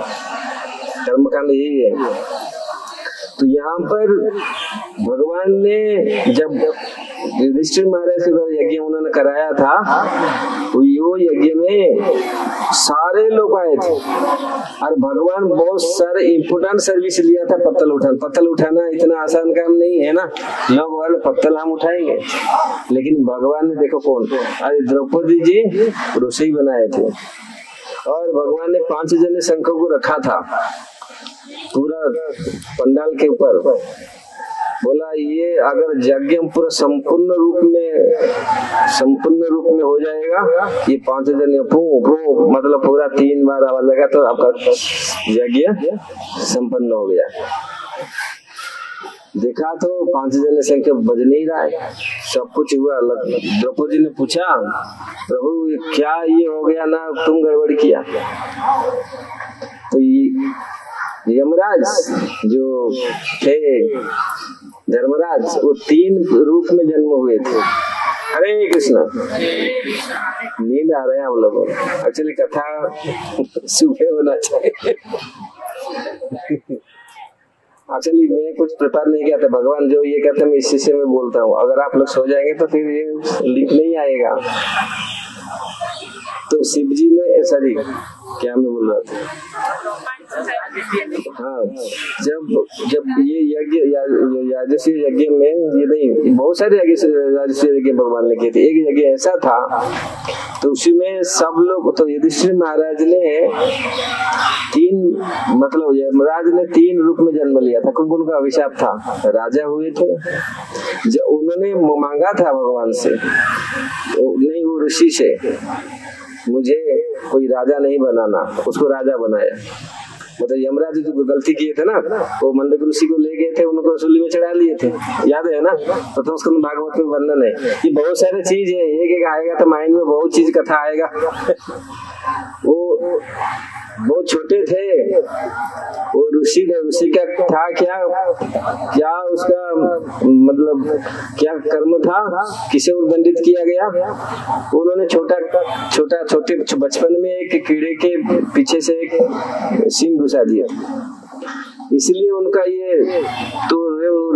कर्मकांड यही है। तो यहाँ पर भगवान ने जब युधिष्ठिर महाराज के द्वारा यज्ञ उन्होंने कराया था, वो यज्ञ में सारे लोग आए थे और भगवान बहुत सारे इम्पोर्टेंट सर्विस लिया था। पत्तल उठाना इतना आसान काम नहीं है ना। लोग वाले पत्तल हम उठाएंगे, लेकिन भगवान ने देखो कौन, अरे द्रौपदी जी रसोई बनाए थे और भगवान ने 5 जने शंखों को रखा था पूरा पंडाल के ऊपर। बोला ये अगर यज्ञ पूरा संपूर्ण रूप में हो जाएगा, ये 5 जने मतलब पूरा 3 बार आवाज लगा तो आपका यज्ञ संपन्न हो गया। देखा तो 5 जने संख्या बज नहीं रहा है, सब कुछ हुआ। द्रौपदी ने पूछा, प्रभु क्या ये हो गया ना, तुम गड़बड़ किया? तो यमराज जो थे धर्मराज, वो 3 रूप में जन्म हुए थे। हरे कृष्ण। नींद आ रहे हैं हम लोगों को, एक्चुअली कथा सुबह होना चाहिए। एक्चुअली मैं कुछ प्रिपेयर नहीं किया था। भगवान जो ये कहते हैं मैं इसी से मैं बोलता हूँ। अगर आप लोग सो जाएंगे तो फिर ये लिंक नहीं आएगा। तो शिव जी ने, सॉरी क्या मैं बोल रहा था, हाँ, जब ये यज्ञ राजस्व यज्ञ में, ये नहीं बहुत सारे राजस्व यज्ञ भगवान ने किए थे। एक यज्ञ ऐसा था तो उसी में सब लोग, तो युधिष्ठिर महाराज ने 3 मतलब यमराज ने 3 रूप में जन्म लिया था, क्योंकि उनका अभिशाप था। राजा हुए थे, जब उन्होंने मांगा था भगवान से, नहीं वो ऋषि से, मुझे कोई राजा नहीं बनाना, उसको राजा बनाया। मतलब यमराज जो गलती किए थे ना, वो मंडक ऋषि को ले गए थे, उनको सूली में चढ़ा लिए थे, याद है ना। तो उसको भागवत में वर्णन है। ये बहुत सारे चीज है, एक आएगा तो माइंड में बहुत चीज कथा आएगा। वो बहुत छोटे थे, वो ऋषि का था क्या उसका मतलब क्या कर्म था, किसे दंडित किया गया? उन्होंने छोटे बचपन में एक कीड़े के पीछे से एक सींग घुसा दिया, इसलिए उनका ये, तो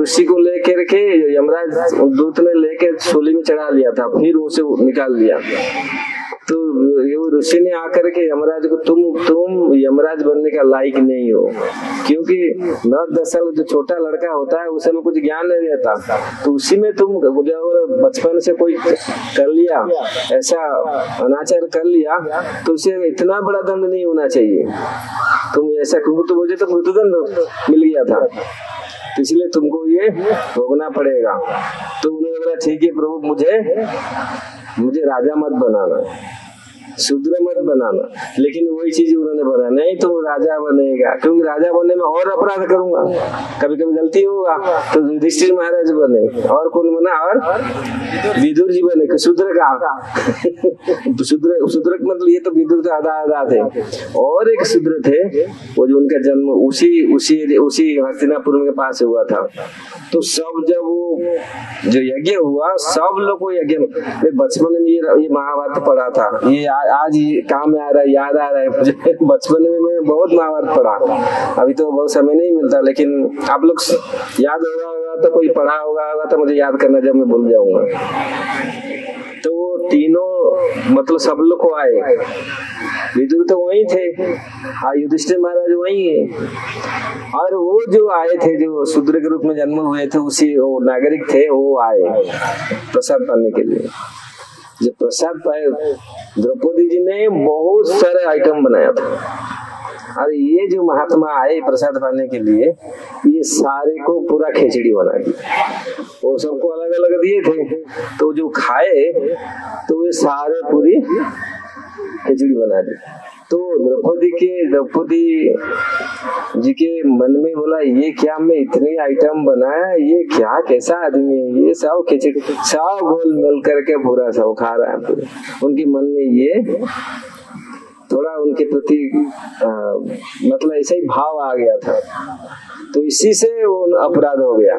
ऋषि को लेकर के यमराज दूत ने लेकर सूली में चढ़ा लिया था, फिर उसे निकाल लिया। तो ये ऋषि ने आकर के यमराज को तुम यमराज बनने का लायक नहीं हो, क्योंकि 9-10 साल जो छोटा लड़का होता है उसे में कुछ ज्ञान नहीं रहता, तो उसी में तुम बचपन से कोई कर लिया, ऐसा अनाचार कर लिया, तो उसे इतना बड़ा दंड नहीं होना चाहिए। तुम ऐसा तो मुझे तो मृत्युदंड मिल गया था, तो इसलिए तुमको ये भोगना पड़ेगा। तो उन्होंने बोला ठीक है प्रभु, मुझे राजा मत बनाना, शूद्र मत बनाना, लेकिन वही चीज उन्होंने बोला नहीं तुम राजा बनेगा, क्योंकि राजा बनने में और अपराध करूंगा, कभी कभी गलती होगा, तो युधिष्ठिर महाराज बने, और कौन बना, और विदुर जी बने, शूद्र का शूद्र मतलब ये तो विदुर तो आधा थे, और एक शूद्र थे वो जो उनका जन्म उसी हस्तिनापुर के पास हुआ था। तो सब जब वो जो यज्ञ हुआ, सब लोग को यज्ञ, मैं बचपन में ये महाभारत पढ़ा था, ये आज ये काम में आ रहा है, याद आ रहा है मुझे, बचपन में मैं बहुत महाभारत पढ़ा, अभी तो बहुत समय नहीं मिलता, लेकिन आप लोग याद होगा तो कोई पढ़ा होगा तो मुझे याद करना जब मैं भूल जाऊंगा। तो वो तीनों मतलब सब लोग को आए, विदुर तो वही थे, युधिष्ठिर महाराज वही है, और वो जो आए थे जो शूद्र के रूप में जन्म हुए थे, उसी वो नागरिक थे, वो आए प्रसाद पाने के लिए। जब प्रसाद पाए, द्रौपदी जी ने बहुत सारे आइटम बनाया था, और ये जो महात्मा आए प्रसाद पाने के लिए, ये सारे को पूरा खिचड़ी बना दी, वो सबको अलग अलग दिए थे, तो जो खाए तो ये सारे पूरी खिचड़ी बना दी। तो द्रौपदी जी के मन में बोला ये क्या, मैं इतनी आइटम बनाया, ये क्या कैसा आदमी है, ये सब खिचड़ी सब घोल मिल करके पूरा सब खा रहा है पूरे। उनके मन में ये थोड़ा उनके प्रति मतलब ऐसा ही भाव आ गया था, तो इसी से वो अपराध हो गया।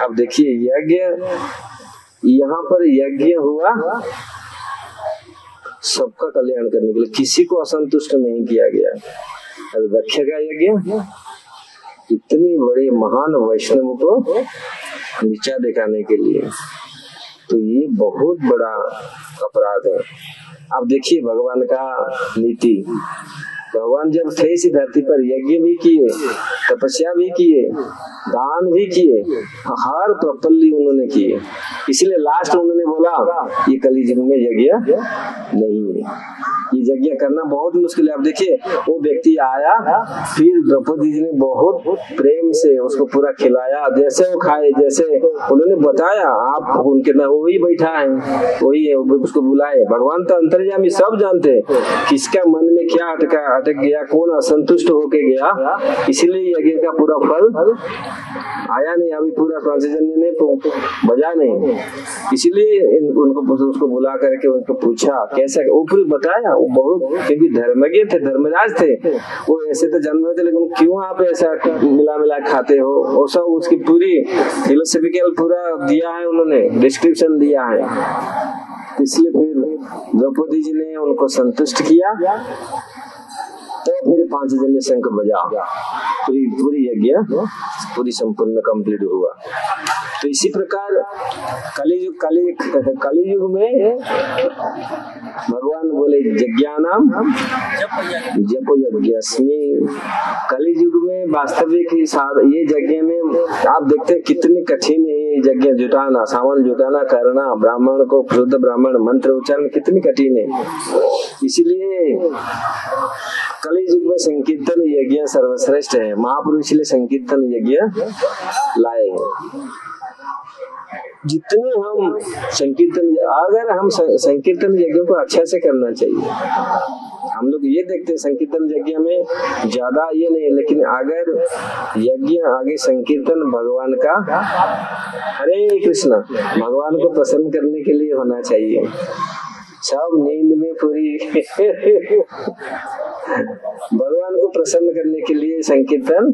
अब देखिए यज्ञ, यहाँ पर यज्ञ हुआ सबका कल्याण करने के लिए, किसी को असंतुष्ट नहीं किया गया। दक्ष का यज्ञ इतनी बड़ी महान वैष्णव को नीचा दिखाने के लिए, तो ये बहुत बड़ा अपराध है। अब देखिए भगवान का नीति, भगवान जब थे इसी धरती पर यज्ञ भी किए, तपस्या भी किए, दान भी किए, हर प्रपल्ली उन्होंने किए, इसलिए लास्ट उन्होंने बोला ये कलियुग में यज्ञ नहीं है, ये यज्ञ करना बहुत मुश्किल है। अब देखिए वो व्यक्ति आया, फिर द्रौपदी जी ने बहुत प्रेम से उसको पूरा खिलाया, जैसे वो खाए, जैसे उन्होंने बताया, आप उनके ना वही बैठा है, वही है, उसको बुलाए। भगवान तो अंतर्यामी, सब जानते हैं किसका मन में क्या अटक गया, कौन असंतुष्ट होके गया, इसलिए यज्ञ का पूरा फल आया नहीं, अभी पूरा ट्रांसजन्य ने बजा नहीं, इसलिए उनको उसको बुला करके उनको पूछा कैसा, वो पूरी बताया। वो बहुत, क्योंकि धर्मज्ञ थे, धर्मराज थे, वो ऐसे तो जन्म हुए थे, लेकिन क्यों आप ऐसा मिला खाते हो, वो सब उसकी पूरी फिलोसफिकल पूरा दिया है, उन्होंने डिस्क्रिप्शन दिया है। इसलिए फिर द्रौपदी जी ने उनको संतुष्ट किया, तो फिर 5 जन शंख बजा, पूरी यज्ञ पूरी संपूर्ण कंप्लीट हुआ। तो इसी प्रकार कलियुग में भगवान बोले यज्ञानाम जप यज्ञस्मि, कलियुग में वास्तविक ये यज्ञ में आप देखते हैं कितनी कठिन है यज्ञ जुटाना, सामान जुटाना, करना, ब्राह्मण को शुद्ध ब्राह्मण मंत्र उच्चारण कितनी कठिन है। इसीलिए कलियुग में संकीर्तन यज्ञ सर्वश्रेष्ठ है, महापुरुष इसलिए संकीर्तन यज्ञ लाए हैं। जितने हम संकीर्तन, अगर हम संकीर्तन यज्ञ को अच्छा से करना चाहिए, हम लोग ये देखते हैं संकीर्तन यज्ञ में ज्यादा ये नहीं, लेकिन अगर यज्ञ आगे संकीर्तन भगवान का, हरे कृष्णा, भगवान को प्रसन्न करने के लिए होना चाहिए। सब नींद में पूरी भगवान को प्रसन्न करने के लिए संकीर्तन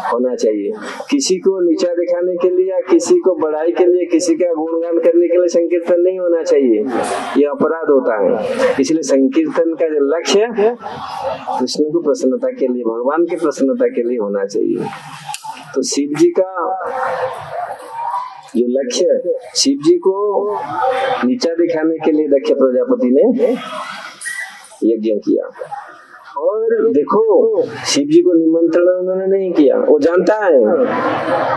होना चाहिए। किसी को नीचा दिखाने के लिए या किसी को बढ़ाई के लिए, किसी का गुणगान करने के लिए संकीर्तन नहीं होना चाहिए, ये अपराध होता है। इसलिए संकीर्तन का जो लक्ष्य कृष्ण को प्रसन्नता के लिए, भगवान की प्रसन्नता के लिए होना चाहिए। तो शिव जी का जो लक्ष्य, शिव जी को नीचा दिखाने के लिए दक्ष प्रजापति ने यज्ञ किया। और देखो शिव जी को निमंत्रण उन्होंने नहीं किया, वो जानता है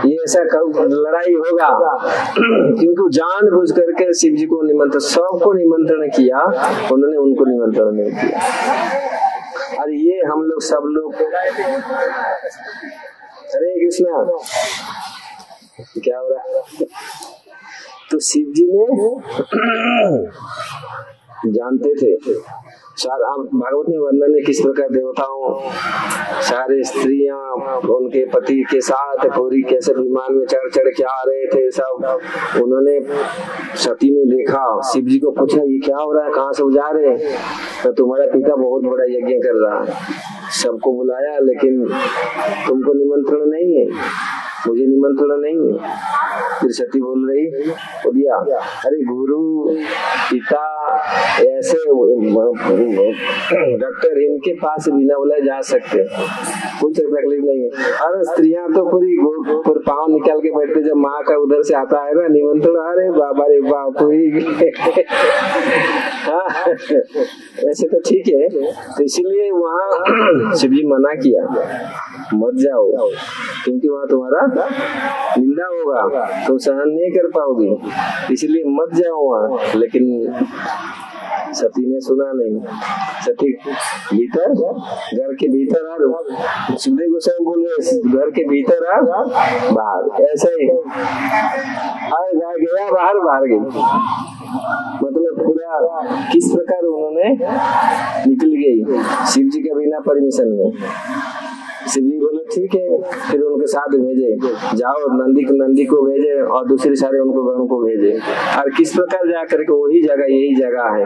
ये ऐसा लड़ाई होगा क्योंकि जानबूझ करके शिव जी को निमंत्रण, सबको निमंत्रण किया, उन्होंने उनको निमंत्रण नहीं किया। अरे ये हम लोग सब लोग, हरे कृष्णा, क्या हो रहा है? तो शिव जी ने जानते थे, भागवत में वर्णन है किस प्रकार देवताओं सारे स्त्रियां उनके पति के साथ पूरी कैसे विमान में चढ़ चढ़ के आ रहे थे सब। उन्होंने सती ने देखा, शिव जी को पूछा ये क्या हो रहा है, कहाँ से जा रहे हैं? तो तुम्हारा पिता बहुत बड़ा यज्ञ कर रहा है, सबको बुलाया लेकिन तुमको निमंत्रण नहीं है, मुझे निमंत्रण नहीं है। फिर सती बोल रही दिया, अरे गुरु पिता ऐसे डॉक्टर इनके पास बिना बुलाए जा सकते, कुछ तकलीफ नहीं है। अरे स्त्रियां तो पूरी पाँव निकाल के बैठते जब माँ का उधर से आता है ना निमंत्रण, अरे बाबा रे बाप हाँ ऐसे तो ठीक है। तो इसीलिए वहाँ शिव जी मना किया, मत जाओ क्योंकि वहाँ तुम्हारा निंदा होगा, तुम सहन नहीं कर पाओगे, इसलिए मत जाओ वहाँ। लेकिन सती ने सुना नहीं, सती भीतर, घर के भीतर आ, सुखदेव गोस्वामी बोल रहे घर के भीतर आ बाहर, ऐसा ही गया बाहर, बाहर गई, मतलब पूरा किस प्रकार उन्होंने निकल गई शिव जी के बिना परमिशन में। शिव जी बोले ठीक है, फिर उनके साथ भेजे, जाओ नंदी को भेजे और दूसरे सारे उनको गणों को भेजे। और किस प्रकार जा करके वही जगह, यही जगह है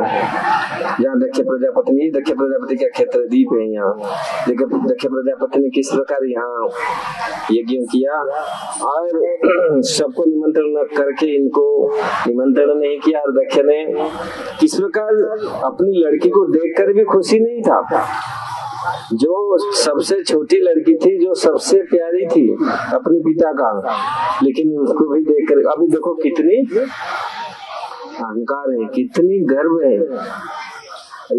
जहाँ दक्ष प्रजापति, दक्ष प्रजापति का क्षेत्र द्वीप है यहाँ। दक्ष प्रजापति ने किस प्रकार यहाँ यज्ञ किया और सबको निमंत्रण न करके इनको निमंत्रण नहीं किया। और दक्ष ने किस प्रकार अपनी लड़की को देखकर भी खुशी नहीं था, जो सबसे छोटी लड़की थी, जो सबसे प्यारी थी अपने पिता का, लेकिन उसको भी देखकर अभी देखो कितनी अहंकार है, कितनी गर्व है।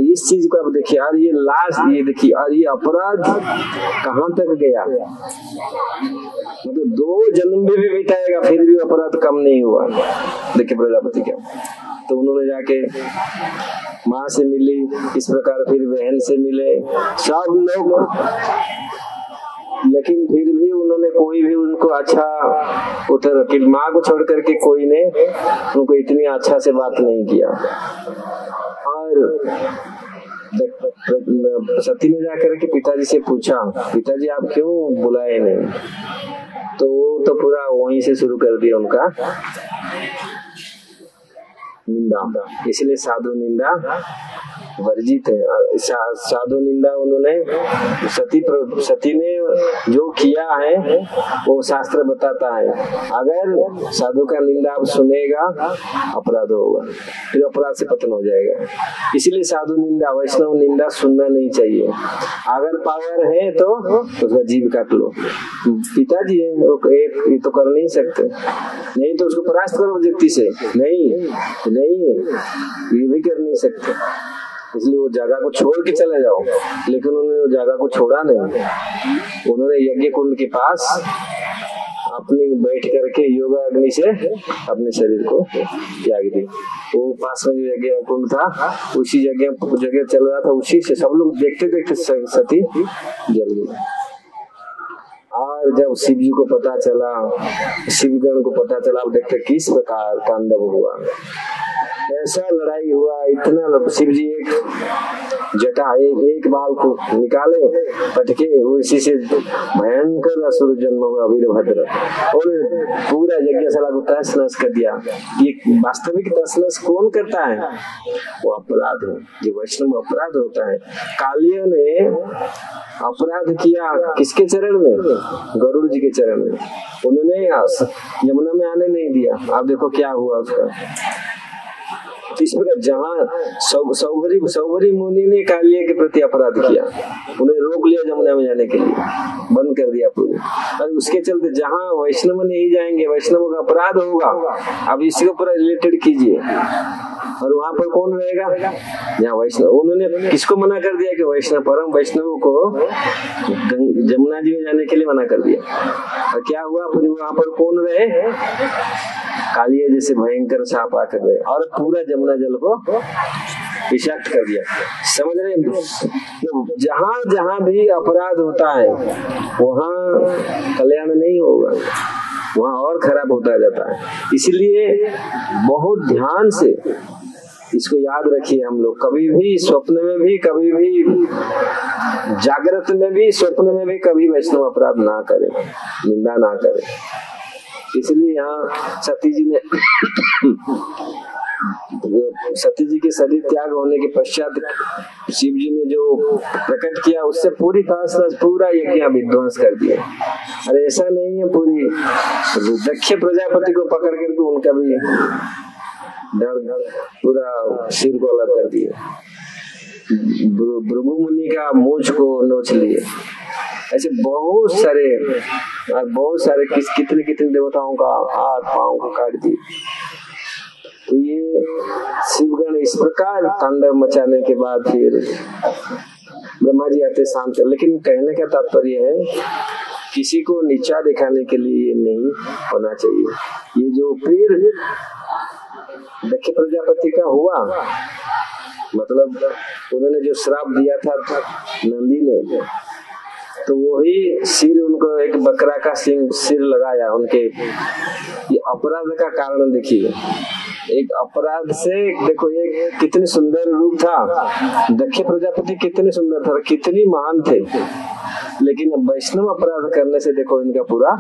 इस चीज को आप देखिए, और ये लास्ट ये देखिए, और ये अपराध कहाँ तक गया, मतलब 2 जन्म भी बिताएगा फिर भी अपराध कम नहीं हुआ। देखिए प्रजापति क्या, तो उन्होंने जाके माँ से मिली, इस प्रकार फिर बहन से मिले सब लोग, लेकिन फिर भी उन्होंने कोई भी उनको अच्छा उतर कि माँ को छोड़ करके कोई ने उनको इतनी अच्छा से बात नहीं किया। और सती ने जाकर के पिताजी से पूछा, पिताजी आप क्यों बुलाए नहीं? तो पूरा वहीं से शुरू कर दिया उनका निंदा। इसलिए साधु निंदा वर्जित है। साधु निंदा उन्होंने सती ने जो किया है वो शास्त्र बताता है, अगर साधु का निंदा आप सुनेगा अपराध होगा, फिर अपराध से पतन हो जाएगा। इसलिए साधु निंदा, वैष्णव निंदा सुनना नहीं चाहिए। अगर पावर है तो उसका जीव काट लो, पिताजी है एक, ये तो कर नहीं सकते, नहीं तो उसको परास्त करो व्यक्ति से, नहीं ये भी कर नहीं सकते। इसलिए वो जगह को छोड़ के चले जाओ, लेकिन उन्होंने वो जगह को छोड़ा नहीं। उन्होंने यज्ञ कुंड के पास अपने बैठ करके योगा अग्नि से अपने शरीर को त्याग दी। वो पास में जो यज्ञ कुंड था उसी जगह चल रहा था, उसी से सब लोग देखते देखते सती जल गई। और जब शिव जी को पता चला, शिवगण को पता चला, अब देखते किस प्रकार तांडव हुआ, ऐसा लड़ाई हुआ, इतना शिव जी एक जटा एक बाल को निकाले पटके, उसी से भयंकर असुर जन्म हुआ वीरभद्र, और पूरा यज्ञशाला को तहस नहस कर दिया। ये वास्तविक तहस नहस कौन करता है? वो अपराध है, ये वैष्णव अपराध होता है। कालिया ने अपराध किया किसके चरण में? गरुड़ जी के चरण में। उन्होंने यमुना में आने नहीं दिया। आप देखो क्या हुआ उसका, इस प्रकार जहाँ सौभरी मुनि ने कालिया के प्रति अपराध किया, उन्हें रोक लिया जमुना में जाने के लिए, बंद कर दिया पूरे। और उसके चलते जहाँ वैष्णव नहीं जाएंगे, वैष्णव का अपराध होगा, अब इसको पूरा रिलेटेड कीजिए। और वहां पर कौन रहेगा? यहाँ वैष्णव। उन्होंने किसको मना कर दिया कि वैष्णव, परम वैष्णव को जमुना जी में जाने के लिए मना कर दिया। और क्या हुआ फिर वहां पर कौन रहे? कालिया जैसे भयंकर सांप आकर रहे और पूरा जमुना जल को विषाक्त कर दिया। समझ रहे? जहां जहां भी अपराध होता है वहां कल्याण नहीं होगा, वहां और खराब होता जाता है। इसलिए बहुत ध्यान से इसको याद रखिए। हम लोग कभी भी स्वप्न में भी, कभी भी जागृत में भी, स्वप्न में भी कभी वैष्णव अपराध ना करें, निंदा ना करें। इसलिए यहाँ सती जी ने सती जी के शरीर त्याग होने के पश्चात शिव जी ने जो प्रकट किया उससे पूरी पूरा यज्ञ विध्वंस कर दिया। अरे ऐसा नहीं है, पूरी दक्ष प्रजापति को पकड़ करके उनका भी डर पूरा सिर को अलग कर दिया, भृगु मुनि का मूंछ को नोच लिए। ऐसे बहुत सारे कितने कितने देवताओं का हाथ पांव को काट दिए। तो ये शिवगण इस प्रकार तांडव मचाने के बाद फिर ब्रह्मा जी आते शांत। लेकिन कहने का तात्पर्य है किसी को नीचा दिखाने के लिए ये नहीं होना चाहिए। ये जो फिर दक्ष प्रजापति का हुआ, मतलब उन्होंने जो श्राप दिया था नंदी ने, तो वही सिर उनको एक बकरा का सिर लगाया उनके। ये अपराध का कारण देखिए, एक अपराध से देखो ये कितनी सुंदर रूप था, दक्ष प्रजापति कितने सुंदर था, कितनी महान थे, लेकिन वैष्णव अपराध करने से देखो इनका पूरा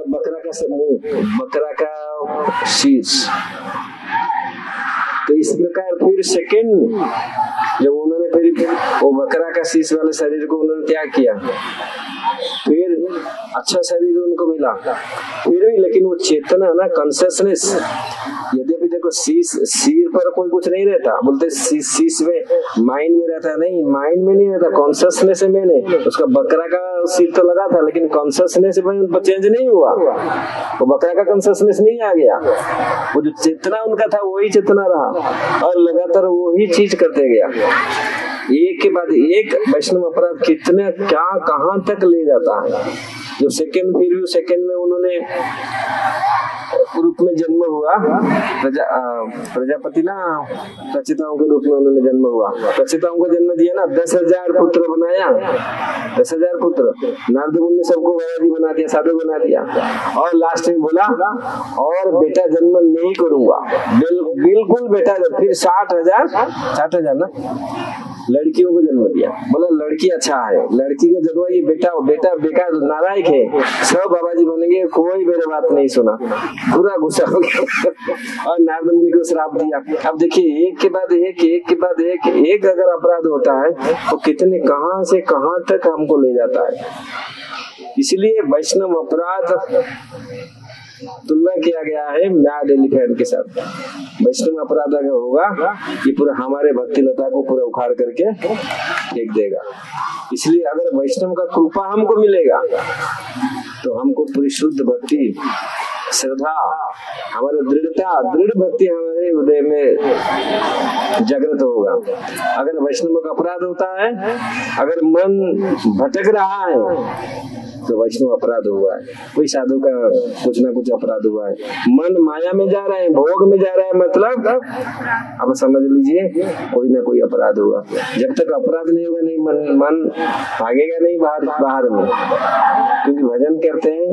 बकरा का मुंह, बकरा का शीश। तो इस प्रकार फिर सेकंड जब उन्होंने फिर वो बकरा का शीश वाले शरीर को उन्होंने त्याग किया, फिर अच्छा शरीर उनको मिला फिर भी, लेकिन वो चेतना ना, कॉन्शियसनेस, यद्यपि देखो सिर पर कोई कुछ नहीं रहता, बोलते शीश में माइंड में रहता है, नहीं माइंड में नहीं रहता, कॉन्शियसनेस में नहीं। उसका बकरा का सिर तो लगा था लेकिन कॉन्शियसनेस में चेंज नहीं हुआ, वो बकरा का कॉन्शियसनेस नहीं आ गया, वो जो चेतना उनका था वही चेतना रहा और लगातार वही चीज करते गया। एक के बाद एक वैष्णव अपराध कितने क्या कहां तक ले जाता है। जो सेकंड, फिर भी सेकंड में उन्होंने रूप में जन्म हुआ, प्रजापति ना प्रचिताओं के रूप में उन्होंने जन्म हुआ, प्रचिताओं को जन्म दिया ना, 10,000 पुत्र बनाया, 10,000 पुत्र। नारद मुनि ने सबको बाबा जी बना दिया, साधु बना दिया, और लास्ट में बोला और बेटा जन्म नहीं करूंगा, बिल्कुल बेटा। फिर 60,000 ना लड़कियों को जन्म दिया, बोला लड़की अच्छा है, लड़की का जन्म, ये बेटा बेकार नालायक है, सब बाबा जी बनेंगे, कोई मेरे बात नहीं सुना, पूरा गुस्सा हो गया और नारद मुनि को श्राप दिया। अब देखिए एक के बाद एक अगर अपराध होता है तो कितने कहां से कहां तक हमको ले जाता है। इसलिए वैष्णव अपराध तुलना किया गया है मैड एलिफेंट के साथ। वैष्णव अपराध अगर होगा ये पूरा हमारे भक्ति लता को पूरा उखाड़ करके फेंक देगा। इसलिए अगर वैष्णव का कृपा हमको मिलेगा तो हमको पूरी शुद्ध भक्ति, श्रद्धा, हमारी दृढ़ भक्ति हमारे हृदय में जागृत होगा। अगर वैष्णव का अपराध होता है, अगर मन भटक रहा है तो वैष्णव अपराध हुआ है, कोई साधु का कुछ ना कुछ अपराध हुआ है, मन माया में जा रहा है, भोग में जा रहा है, मतलब अब समझ लीजिए कोई ना कोई अपराध हुआ। जब तक अपराध नहीं होगा नहीं मन भागेगा नहीं बाहर में, क्योंकि भजन करते हैं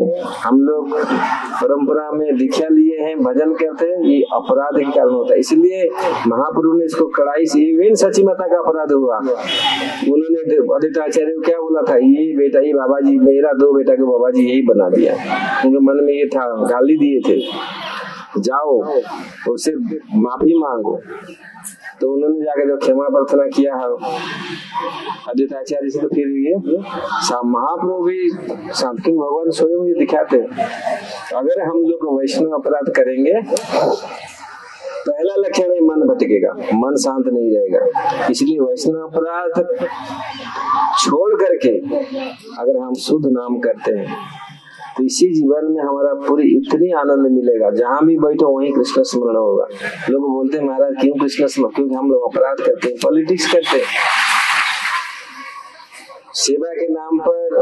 हम लोग, परंपरा में दीक्षा लिए हैं, भजन करते हैं, ये अपराध के कारण होता है। इसलिए महाप्रभु ने इसको कड़ाई से, इवन सची माता का अपराध हुआ, उन्होंने अद्वैताचार्य को क्या बोला था, ये बेटा, ये बाबा जी मेरा 2 बेटा को बाबा जी यही बना दिया, उनके मन में ये था, गाली दिए थे, जाओ उससे माफी मांगो। तो उन्होंने जाकर जब क्षमा प्रार्थना किया है अद्वैताचार्य से, तो फिर ये महाप्रभु भी सांख्य भगवान स्वयं ये दिखाते हैं, अगर हम लोग वैष्णव अपराध करेंगे पहला लक्षण है मन भटकेगा, मन शांत नहीं रहेगा। इसलिए वैष्णव अपराध छोड़ करके अगर हम शुद्ध नाम करते हैं तो इसी जीवन में हमारा पूरी इतनी आनंद मिलेगा, जहां भी बैठो वहीं कृष्ण स्मरण होगा। लोग बोलते हैं महाराज क्यों कृष्ण स्मरण, क्योंकि हम लोग अपराध करते हैं, पॉलिटिक्स करते हैं। सेवा के नाम पर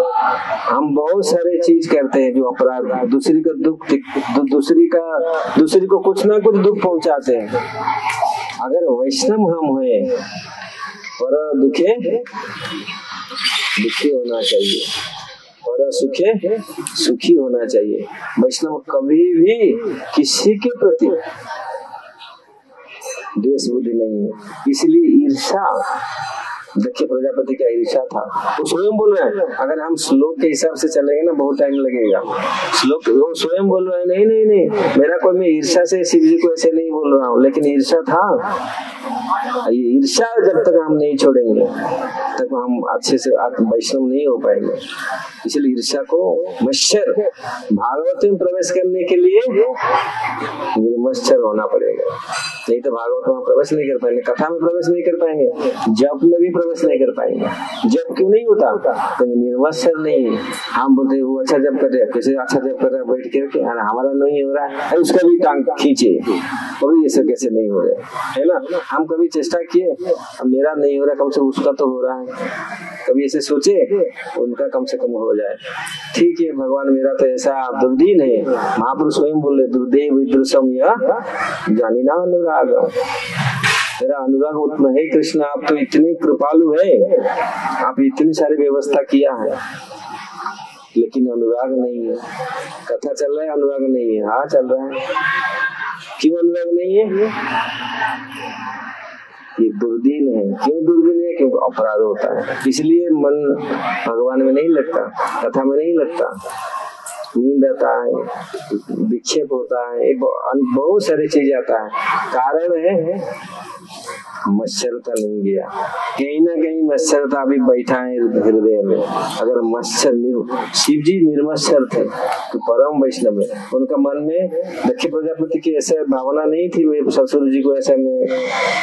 हम बहुत सारे चीज करते हैं जो अपराध, दूसरी का दुख, दूसरी को कुछ ना कुछ दुख पहुंचाते हैं। अगर वैष्णव हम हुए पर दुखे दुखी होना चाहिए, पर सुखे सुखी होना चाहिए। वैष्णव कभी भी किसी के प्रति द्वेष बुद्धि नहीं है। इसलिए ईर्षा, देखिए प्रजापति का ईर्षा था, वो स्वयं बोल रहे हैं। अगर हम श्लोक के हिसाब से चलेंगे ना बहुत टाइम लगेगा। श्लोक वो स्वयं बोल रहे हैं, नहीं नहीं नहीं मेरा कोई, मैं ईर्षा से शिव जी को ऐसे नहीं बोल रहा हूँ, लेकिन ईर्षा था। ये ईर्षा जब तक हम नहीं छोड़ेंगे तब हम अच्छे से वैष्णव नहीं हो पाएंगे। इसलिए ईर्षा को मत्सर, भागवत में प्रवेश करने के लिए निर्मत्सर होना पड़ेगा, नहीं तो भागवत में प्रवेश नहीं कर पाएंगे, कथा में प्रवेश नहीं कर पाएंगे, जप में भी प्रवेश नहीं कर पाएंगे। जप क्यों नहीं होता? क्योंकि निर्मत्सर नहीं है। हम बोलते वो अच्छा जप कर रहे, कैसे अच्छा जप कर रहा है बैठ करके, हमारा नहीं हो रहा है, उसका भी टांग खींचे, कभी ऐसे कैसे नहीं हो रहा है ना। हम कभी चेष्टा किए, मेरा नहीं हो रहा, कम से कम उसका तो हो रहा है, कभी ऐसे सोचे उनका कम से कम हो जाए। ठीक है भगवान मेरा तो ऐसा दुर्दीन है, महापुरुष स्वयं बोले दुर्देव विदृशम यह जानी ना अनुराग, मेरा अनुराग उतना है कृष्ण, आप तो इतनी कृपालु है, आप इतनी सारी व्यवस्था किया है, लेकिन अनुराग नहीं है। कथा चल रहा है, अनुराग नहीं है। हाँ चल रहा है, क्यों अनुराग नहीं है? ये दुर्दीन है। क्यों दुर्दीन है? क्योंकि अपराध होता है, इसलिए मन भगवान में नहीं लगता, कथा में नहीं लगता, नींद आता है, विक्षेप होता है, बहुत सारी चीज आता है। कारण है मत्सरता नहीं गया, कहीं ना कहीं मत्सरता अभी बैठा है हृदय में। अगर मत्सर, शिव जी निर्मत्सर थे तो परम वैष्णव है। उनका मन में दक्ष प्रजापति की ऐसा भावना नहीं थी, वे ससुर जी को ऐसा में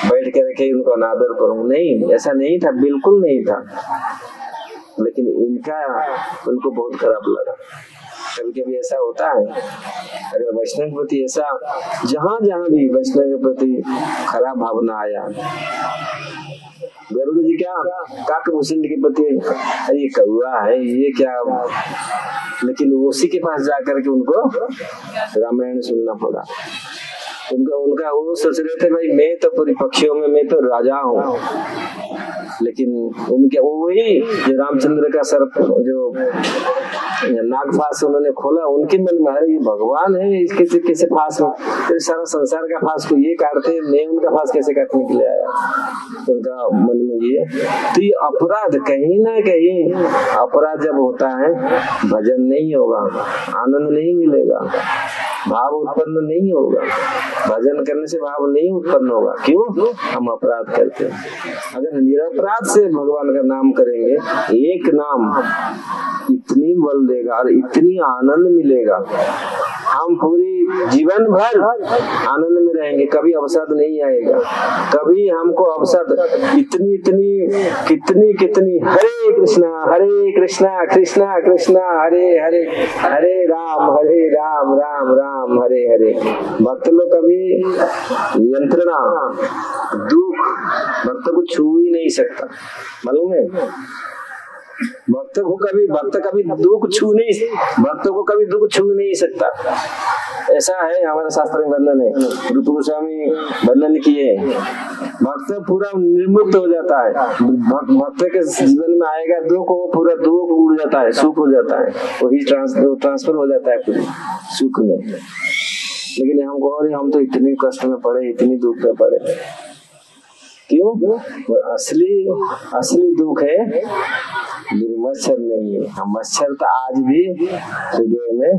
बैठ कर रखे उनको अनादर करूं, नहीं, ऐसा नहीं था, बिल्कुल नहीं था। लेकिन इनका उनको बहुत खराब लगा। कभी कभी ऐसा होता है, अगर वैष्णव के प्रति ऐसा, जहां जहां भी वैष्णव के प्रति खराब भावना आया, गरुड़ जी क्या काकभूषण के प्रति, अरे कौआ है ये क्या, लेकिन उसी के पास जाकर के उनको रामायण सुनना पड़ा। उनका वो सोच रहे थे भाई मैं तो पूरी पक्षियों में मैं तो राजा हूँ, लेकिन उनके वही जो रामचंद्र का सर्प जो नागफास उन्होंने खोला, उनके मन में अरे ये भगवान है, इसके कैसे फांस में, फिर सारा संसार का फांस को ये काटते, मैं उनका फांस कैसे काटने के लिए आया, उनका मन में ये। तो ये अपराध, कहीं ना कहीं अपराध जब होता है भजन नहीं होगा, आनंद नहीं मिलेगा, भाव उत्पन्न नहीं होगा, भजन करने से भाव नहीं उत्पन्न होगा। क्यों? हम अपराध करते हैं। अगर निरपराध से भगवान का नाम करेंगे, एक नाम इतनी बल देगा और इतनी आनंद मिलेगा, हम पूरी जीवन भर आनंद में रहेंगे, कभी अवसाद नहीं आएगा, कभी हमको अवसाद, इतनी कितनी हरे कृष्णा कृष्णा कृष्णा हरे हरे, हरे राम राम राम हरे हरे। भक्त लोग कभी यंत्रणा, दुख भक्त को छू ही नहीं सकता, मालूम है? भक्त को कभी दुख छू नहीं सकता। ऐसा है हमारे शास्त्र में वर्णन है, रूप गोस्वामी वर्णन किए, भक्त पूरा निर्मुक्त हो जाता है, भक्त के जीवन में आएगा दुख, वो पूरा दुख उड़ जाता है, सुख हो जाता है, वही ट्रांसफर हो जाता है पूरी सुख में। लेकिन हमको हम तो इतनी कष्ट में पड़े, इतनी दुख में पड़े, क्यों? असली दुख है निर्मत्सर नहीं है। हम मत्सर तो आज भी हृदय में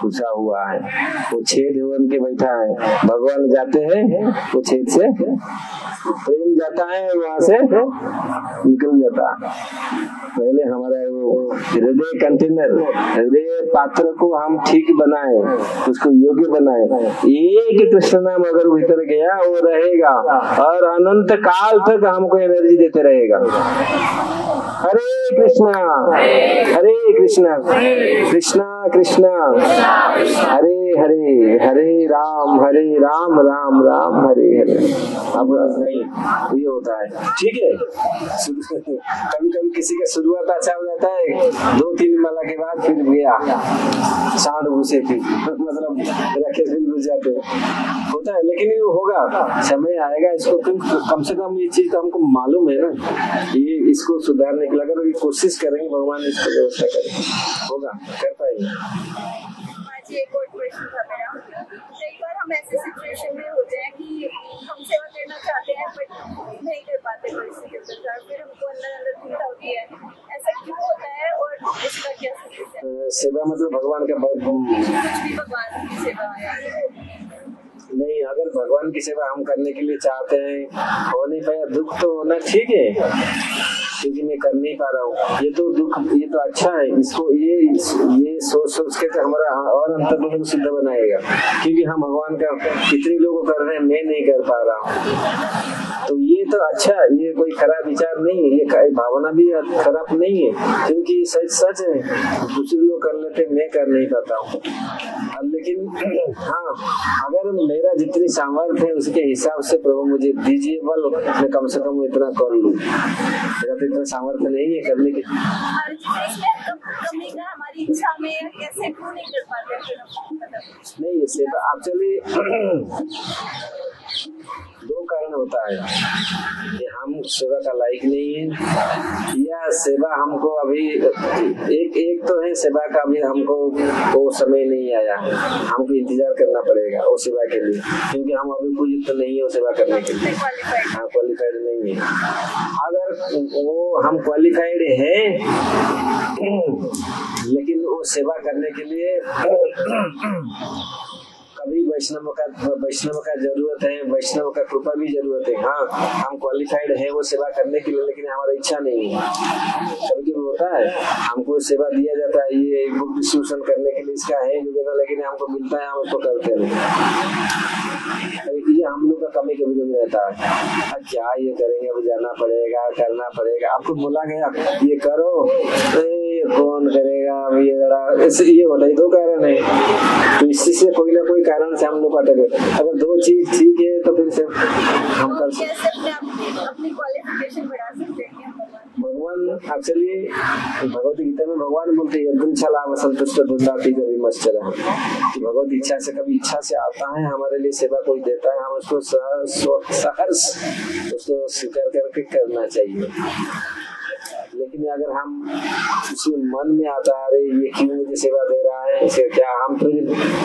घुसा हुआ है, वो छेद बन के बैठा है, भगवान जाते हैं वो छेद से प्रेम जाता है वहां से निकल जाता है। पहले हमारा वो हृदय कंटेनर, हृदय पात्र को हम ठीक बनाए, उसको योग्य बनाए। एक कृष्ण नाम अगर भीतर गया वो रहेगा और अनंत काल तक हमको एनर्जी देते रहेगा। हरे कृष्णा कृष्णा कृष्णा हरे हरे, हरे राम राम राम हरे हरे। अब नहीं ये होता है, ठीक है। कभी कभी किसी का शुरुआत अच्छा हो जाता है, 2-3 माला के बाद फिर गया सांड घुसे, फिर मतलब रखे फिर घुस जाते होता है। लेकिन ये होगा, समय आएगा इसको, कम से कम ये चीज तो हमको मालूम है ना, ये इसको सुधारने के लिए अगर ये कोशिश करेंगे, भगवान इसको व्यवस्था करेंगे, होगा, कर पाएंगे। एक और क्वेश्चन था मेरा। कई बार हम ऐसे सिचुएशन में होते हैं कि हम सेवा करना चाहते हैं बट नहीं कर पाते परिस्थिति के अनुसार, फिर हमको अंदर चिंता होती है, ऐसा क्यों होता है और इसका क्या सलूशन है? सेवा मतलब भगवान का कुछ भी भगवान की सेवा है नहीं, अगर भगवान की सेवा हम करने के लिए चाहते हैं, हो नहीं पाया, दुख तो होना ठीक है, क्योंकि मैं कर नहीं पा रहा हूँ, ये तो दुख, ये तो अच्छा है। इसको ये सोच के तो हमारा और अंतर्मन को सिद्ध बनाएगा, क्योंकि हम भगवान का कितने लोग कर रहे हैं, मैं नहीं कर पा रहा हूँ, तो ये तो अच्छा, ये कोई खराब विचार नहीं है, ये भावना भी खराब नहीं है, क्योंकि सच है, दूसरे लोग कर लेते, मैं कर नहीं पाता हूँ। लेकिन हाँ, अगर मेरा जितनी सामर्थ्य है उसके हिसाब से प्रभु मुझे दीजिए बल, मैं कम से कम इतना कर लूँ। मेरा तो इतना सामर्थ्य नहीं है करने की। हमारी इच्छा में कैसे क्यों नहीं कर पाते? नहीं, सेवा एक्चुअली 2 कारण होता है कि हम सेवा का लायक नहीं है, या सेवा हमको अभी एक तो है सेवा का अभी हमको वो समय नहीं आया, हमको इंतजार करना पड़ेगा वो सेवा के लिए, क्योंकि हम अभी उपयुक्त नहीं है वो सेवा करने के लिए, हाँ क्वालिफाइड नहीं है। अगर वो हम क्वालिफाइड है लेकिन वो सेवा करने के लिए कभी वैष्णव का जरूरत है, वैष्णव का कृपा भी जरूरत है। हाँ, हम क्वालिफाइड है वो सेवा करने के लिए, लेकिन हमारा इच्छा नहीं है। कभी कभी होता है हमको सेवा दिया जाता है, ये बुक डिस्ट्रीब्यूशन करने के लिए इसका है योग्यता, लेकिन हमको मिलता है, हम उसको करते नहीं। ये हम लोग का कमी कभी कभी रहता है, क्या ये करेंगे, अब जाना पड़ेगा, करना पड़ेगा, आपको बोला गया ये करो, कौन करेगा, ये होता है। 2 कारण है, तो इसी से कोई ना कोई कारण से हम लोग अटके। अगर 2 चीज ठीक है तो फिर से हम कर सकते अपनी क्वालिफिकेशन बढ़ा सकते हैं। भगवान एक्चुअली भगवत गीता में भगवान बोलते हैं यदृच्छला संतुष्ट दुर्दाती कभी मश्चरा, कि भगवत इच्छा से, कभी इच्छा से आता है हमारे लिए सेवा कोई देता है, हम उसको सहर्ष उसको स्वीकार करके करना चाहिए। लेकिन अगर हम किसी मन में आता है, अरे ये क्यों मुझे सेवा दे रहा है, इसे क्या हम तो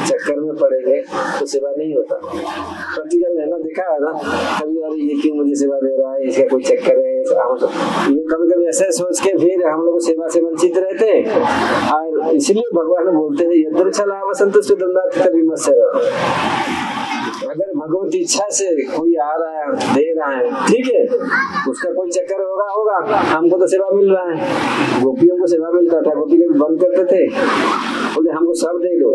चक्कर में पड़ेंगे, तो सेवा नहीं होता। प्रैक्टिकल है ना, देखा है ना कभी, अरे ये क्यों मुझे सेवा दे रहा है, इसका कोई चक्कर है, ये कभी कभी ऐसे सोच के फिर हम लोग सेवा से वंचित रहते हैं। और इसलिए भगवान बोलते हैं यदृच्छला संतुष्ट दंडाति कभी मत्स्य। अगर भगवत इच्छा से कोई आ रहा है, दे रहा है, ठीक है, उसका कोई चक्कर होगा, हमको तो सेवा मिल रहा है। गोपियों को सेवा मिलता था, गोपी कभी बंद करते थे, बोले हमको सब दे दो,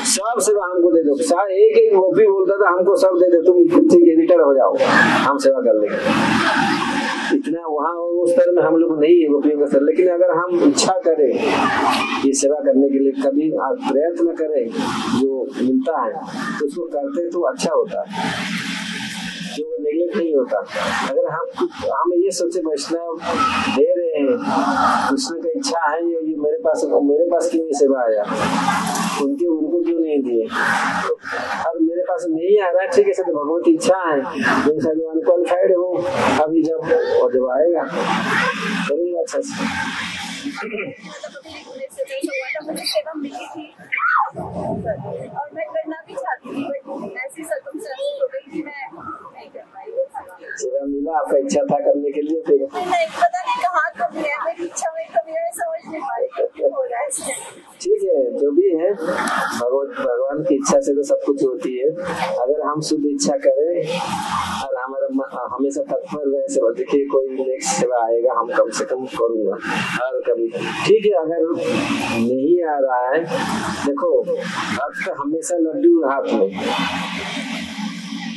सब सेवा हमको दे दो। एक गोपी बोलता था हमको सब दे दो, तुम ठीक है रिटायर हो जाओ, हम सेवा कर लेंगे। इतना वहाँ उस स्तर में हम लोग नहीं है गोपियों का स्तर। लेकिन अगर हम इच्छा करें ये सेवा करने के लिए, कभी प्रयत्न करें, जो मिलता है तो उसको करते तो अच्छा होता है, जो नेगलेक्ट नहीं होता। अगर हम ये सोचे वैष्णव दे रहे हैं, कृष्ण का इच्छा है, ये मेरे पास क्यों ये सेवा आया, उनको क्यों नहीं दिए, अब मेरे पास नहीं आ रहा है, ठीक है, तो भगवत इच्छा है, जैसा जो अनक्वालिफाइड हो, अभी जब आएगा करूंगा अच्छा से। और मैं करना भी चाहती थी, बट ऐसी सर्कमस्टेंसेस हो गई कि मैं नहीं कर पाई। सेवा मिला, आपका इच्छा था करने के लिए, फिर नहीं पता नहीं कहाँ कमी है, मेरी इच्छा में कमी है, समझ नहीं पा रही क्यों हो रहा है। ठीक है, जो भी है भगवान की इच्छा से तो सब कुछ होती है। अगर हम शुद्ध इच्छा करें और हमारा हमेशा तत्पर रहे सेवा, देखिए कोई नेक्स्ट सेवा आएगा हम कम से कम करूंगा और कभी, ठीक है। अगर नहीं आ रहा है, देखो भक्त हमेशा लड्डू हाथ में,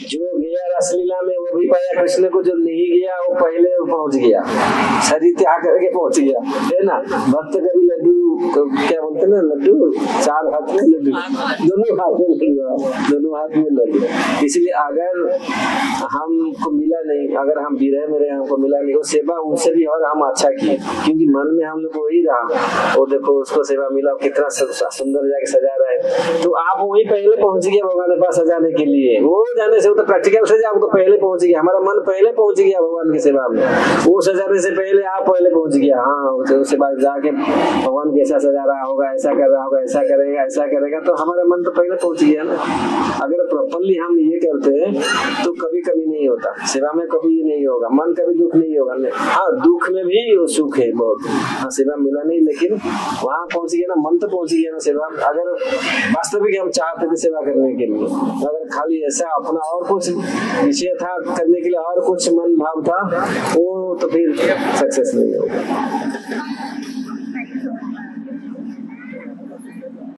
जो गया रसलीला में वो भी पाया कृष्ण को, जो नहीं गया वो पहले पहुंच गया, शरीर त्याग करके पहुंच गया, है ना। भक्त कभी लड्डू तो क्या बोलते ना, लड्डू चार हाथ में लड्डू, दोनों हाथ में लड्डू, दोनों हाथ में लड्डू। इसलिए अगर हमको मिला नहीं, अगर हम विरह में रहे, हमको मिला नहीं, वो सेवा उनसे भी और हम अच्छा किए, क्योंकि मन में हम लोग वही रहा, वो देखो उसको सेवा मिला, कितना सुंदर जाके सजा रहा है, तो आप वही पहले पहुंच गया भगवान के पास सजाने के लिए। वो जाने से तो प्रैक्टिकल से आप तो पहले पहुंच गया, हमारा मन पहले पहुंच गया भगवान की सेवा में, वो सजाने से पहले आप पहले पहुंच गया। हाँ, उसके बाद जाके भगवान कैसा सजा रहा होगा, ऐसा कर रहा होगा, ऐसा करेगा, ऐसा करेगा, तो हमारा मन तो पहले पहुंच गया ना। अगर प्रॉपरली हम ये करते हैं तो कभी कभी नहीं होता, सेवा में कभी ये नहीं होगा, मन कभी दुख नहीं होगा। हाँ, दुख में भी सुख है बहुत। हाँ, सेवा मिला नहीं लेकिन वहां पहुंच गया ना, मन तो पहुंच गया ना सेवा। अगर वास्तविक हम चाहते थे सेवा करने के लिए, अगर खाली ऐसा अपना और कुछ विषय था करने के लिए, और कुछ मन भाव था, वो तो फिर सक्सेस नहीं होगा।